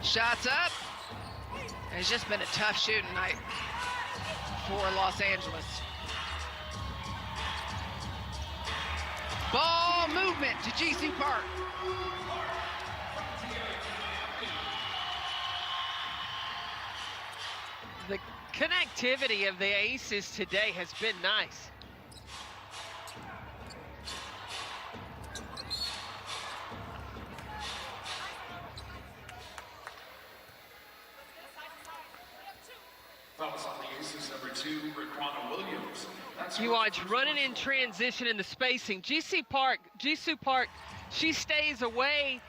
C: Shots up. It's just been a tough shooting night for Los Angeles. Ball movement to GC Park.
D: The connectivity of the Aces today has been nice.
E: Fouls on the Aces, number 2, Raquana Williams.
D: You watch running in transition in the spacing. GC Park, she stays away.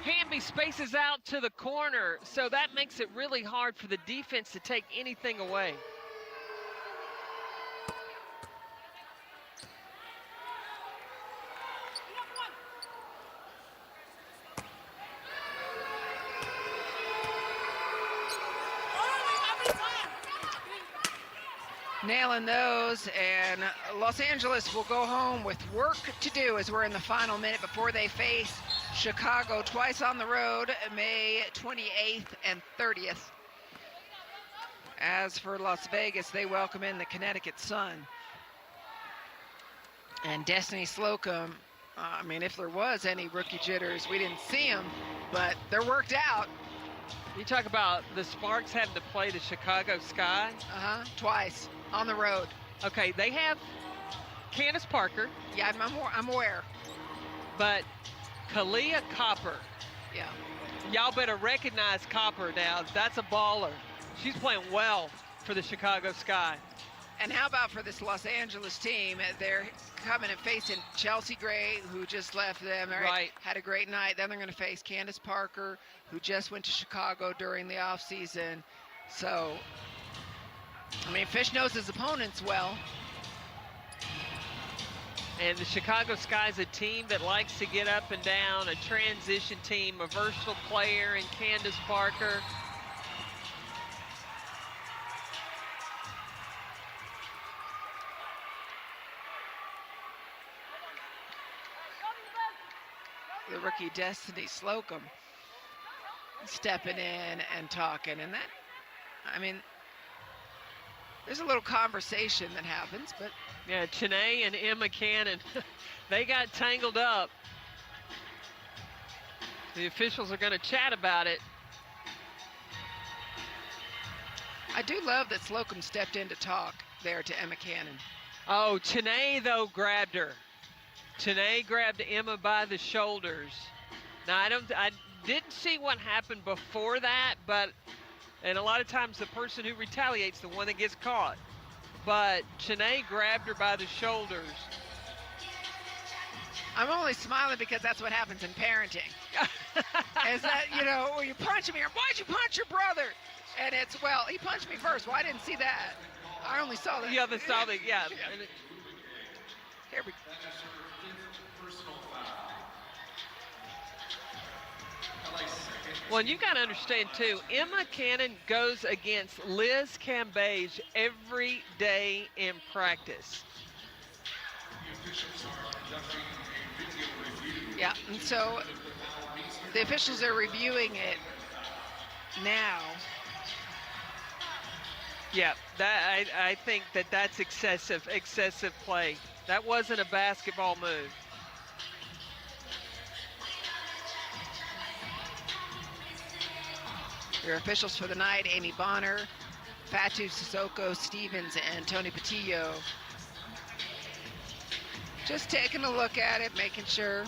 D: Hamby spaces out to the corner, so that makes it really hard for the defense to take anything away.
C: Nailing those, and Los Angeles will go home with work to do as we're in the final minute before they face Chicago twice on the road, May 28th and 30th. As for Las Vegas, they welcome in the Connecticut Sun. And Destiny Slocum, if there was any rookie jitters, we didn't see them, but they're worked out.
D: You talk about the Sparks having to play the Chicago Sky.
C: Twice on the road.
D: Okay, they have Candace Parker.
C: Yeah, I'm aware.
D: But Kalia Copper.
C: Yeah.
D: Y'all better recognize Copper now. That's a baller. She's playing well for the Chicago Sky.
C: And how about for this Los Angeles team? They're coming and facing Chelsea Gray, who just left them.
D: Right.
C: Had a great night. Then they're going to face Candace Parker, who just went to Chicago during the offseason. So, I mean, Fish knows his opponents well.
D: And the Chicago Sky's a team that likes to get up and down, a transition team, a versatile player in Candace Parker.
C: The rookie Destiny Slocum stepping in and talking. And that, I mean, there's a little conversation that happens, but.
D: Yeah, Chanae and Emma Cannon, they got tangled up. The officials are going to chat about it.
C: I do love that Slocum stepped in to talk there to Emma Cannon.
D: Oh, Chanae, though, grabbed her. Chanae grabbed Emma by the shoulders. Now, I didn't see what happened before that, and a lot of times the person who retaliates the one that gets caught. But Chanae grabbed her by the shoulders.
C: I'm only smiling because that's what happens in parenting. Is that, you know, you punch me, or why'd you punch your brother? And it's, well, he punched me first. Well, I didn't see that. I only saw that.
D: Yeah, the saw that, yeah.
C: And here we go.
D: Well, and you got to understand, too, Emma Cannon goes against Liz Cambage every day in practice.
C: Yeah, and so the officials are reviewing it now.
D: Yeah, that I think that's excessive play. That wasn't a basketball move.
C: Your officials for the night: Amy Bonner, Fatu Sissoko Stevens, and Tony Patillo. Just taking a look at it, making sure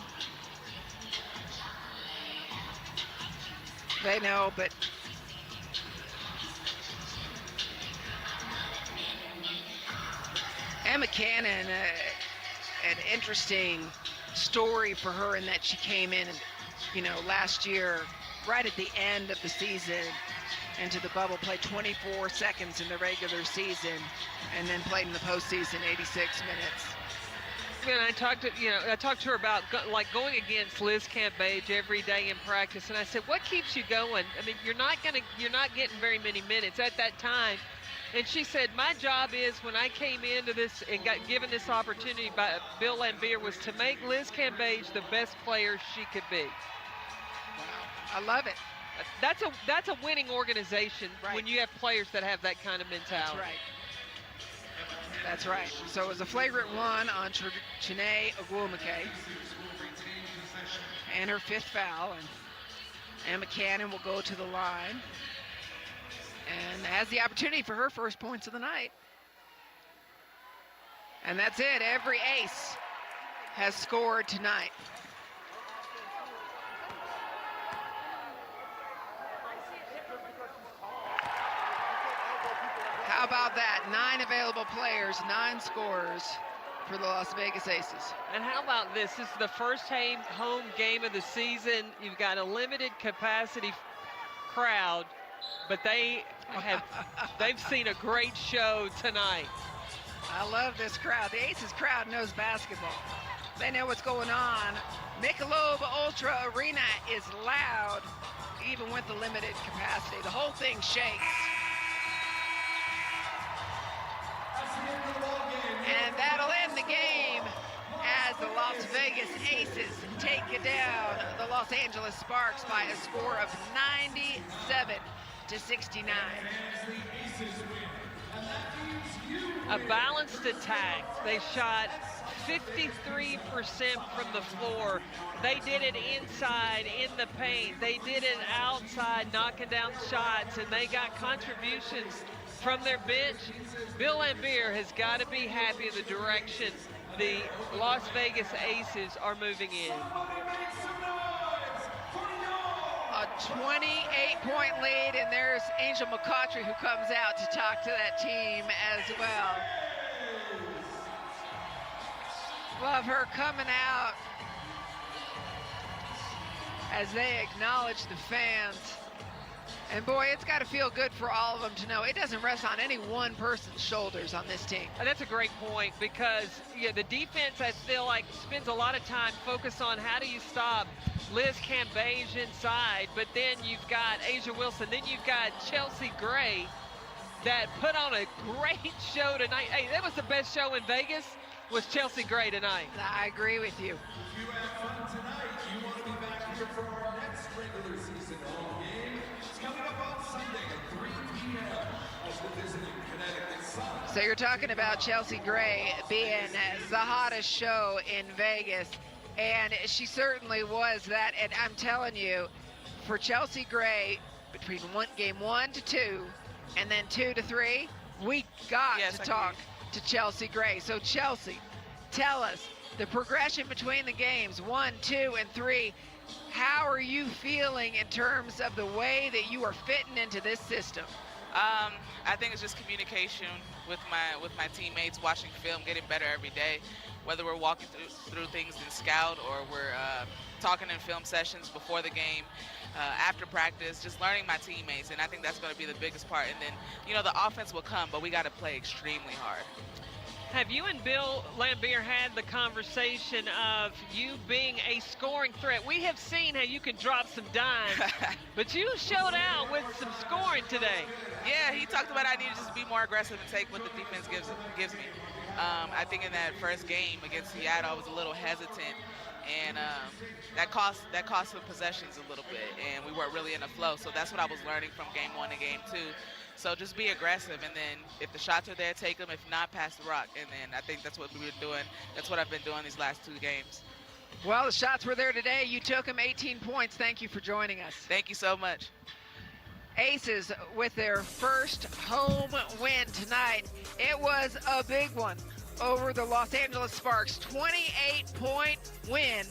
C: they know, but Emma Cannon, an interesting story for her in that she came in, you know, last year, right at the end of the season, into the bubble, played 24 seconds in the regular season, and then played in the postseason 86 minutes.
D: And I talked to her about going against Liz Cambage every day in practice, and I said, what keeps you going? I mean, you're not getting very many minutes at that time. And she said, my job is, when I came into this and got given this opportunity by Bill Laimbeer, was to make Liz Cambage the best player she could be.
C: Wow, I love it.
D: That's a winning organization, right, when you have players that have that kind of mentality.
C: That's right. That's right. So it was a flagrant one on Chanae Ogwumike, and her fifth foul. And Emma Cannon will go to the line and has the opportunity for her first points of the night. And that's it. Every ace has scored tonight. How about that? 9 available players, 9 scorers for the Las Vegas Aces.
D: And how about this? This is the first home game of the season. You've got a limited capacity crowd, but they've seen a great show tonight.
C: I love this crowd. The Aces crowd knows basketball. They know what's going on. Michelob Ultra Arena is loud, even with the limited capacity. The whole thing shakes. And that'll end the game as the Las Vegas Aces take it down the Los Angeles Sparks by a score of 97-69.
D: A balanced attack. They shot 53% from the floor. They did it inside in the paint. They did it outside, knocking down shots, and they got contributions from their bench. Bill Laimbeer has got to be happy in the direction the Las Vegas Aces are moving in.
C: A 28-point lead, and there's Angel McCautry, who comes out to talk to that team as well. Love her coming out as they acknowledge the fans. And boy, it's got to feel good for all of them to know it doesn't rest on any one person's shoulders on this team.
D: And that's a great point, because the defense, I feel like, spends a lot of time focused on how do you stop Liz Cambage inside, but then you've got Asia Wilson, then you've got Chelsea Gray that put on a great show tonight. Hey, that was the best show in Vegas, was Chelsea Gray tonight.
C: I agree with you.
E: If you had fun tonight, you want to be back here for our next regular season home game. It's coming up on Sunday at 3 p.m. as we're visiting Connecticut Sun.
C: So you're talking about Chelsea Gray being the hottest show in Vegas, and she certainly was that. And I'm telling you, for Chelsea Gray, between game 1 to 2 and then 2 to 3, we got to talk to Chelsea Gray. So Chelsea, tell us the progression between the games 1, 2, and 3. How are you feeling in terms of the way that you are fitting into this system?
F: I think it's just communication with my teammates, watching film, getting better every day, whether we're walking through things in scout or we're talking in film sessions before the game, after practice, just learning my teammates. And I think that's going to be the biggest part. And then, the offense will come, but we got to play extremely hard.
D: Have you and Bill Lambier had the conversation of you being a scoring threat? We have seen how you can drop some dimes, but you showed out with some scoring today.
F: Yeah, he talked about I need to just be more aggressive and take what the defense gives me. I think in that first game against Seattle, I was a little hesitant, and that cost some possessions a little bit, and we weren't really in a flow. So that's what I was learning from game 1 and game 2. So just be aggressive, and then if the shots are there, take them. If not, pass the rock. And then I think that's what we've been doing. That's what I've been doing these last 2 games.
C: Well, the shots were there today. You took them, 18 points. Thank you for joining us.
F: Thank you so much.
C: Aces with their first home win tonight. It was a big one over the Los Angeles Sparks. 28-point win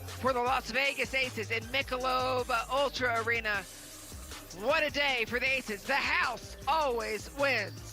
C: for the Las Vegas Aces in Michelob Ultra Arena. What a day for the Aces. The house always wins.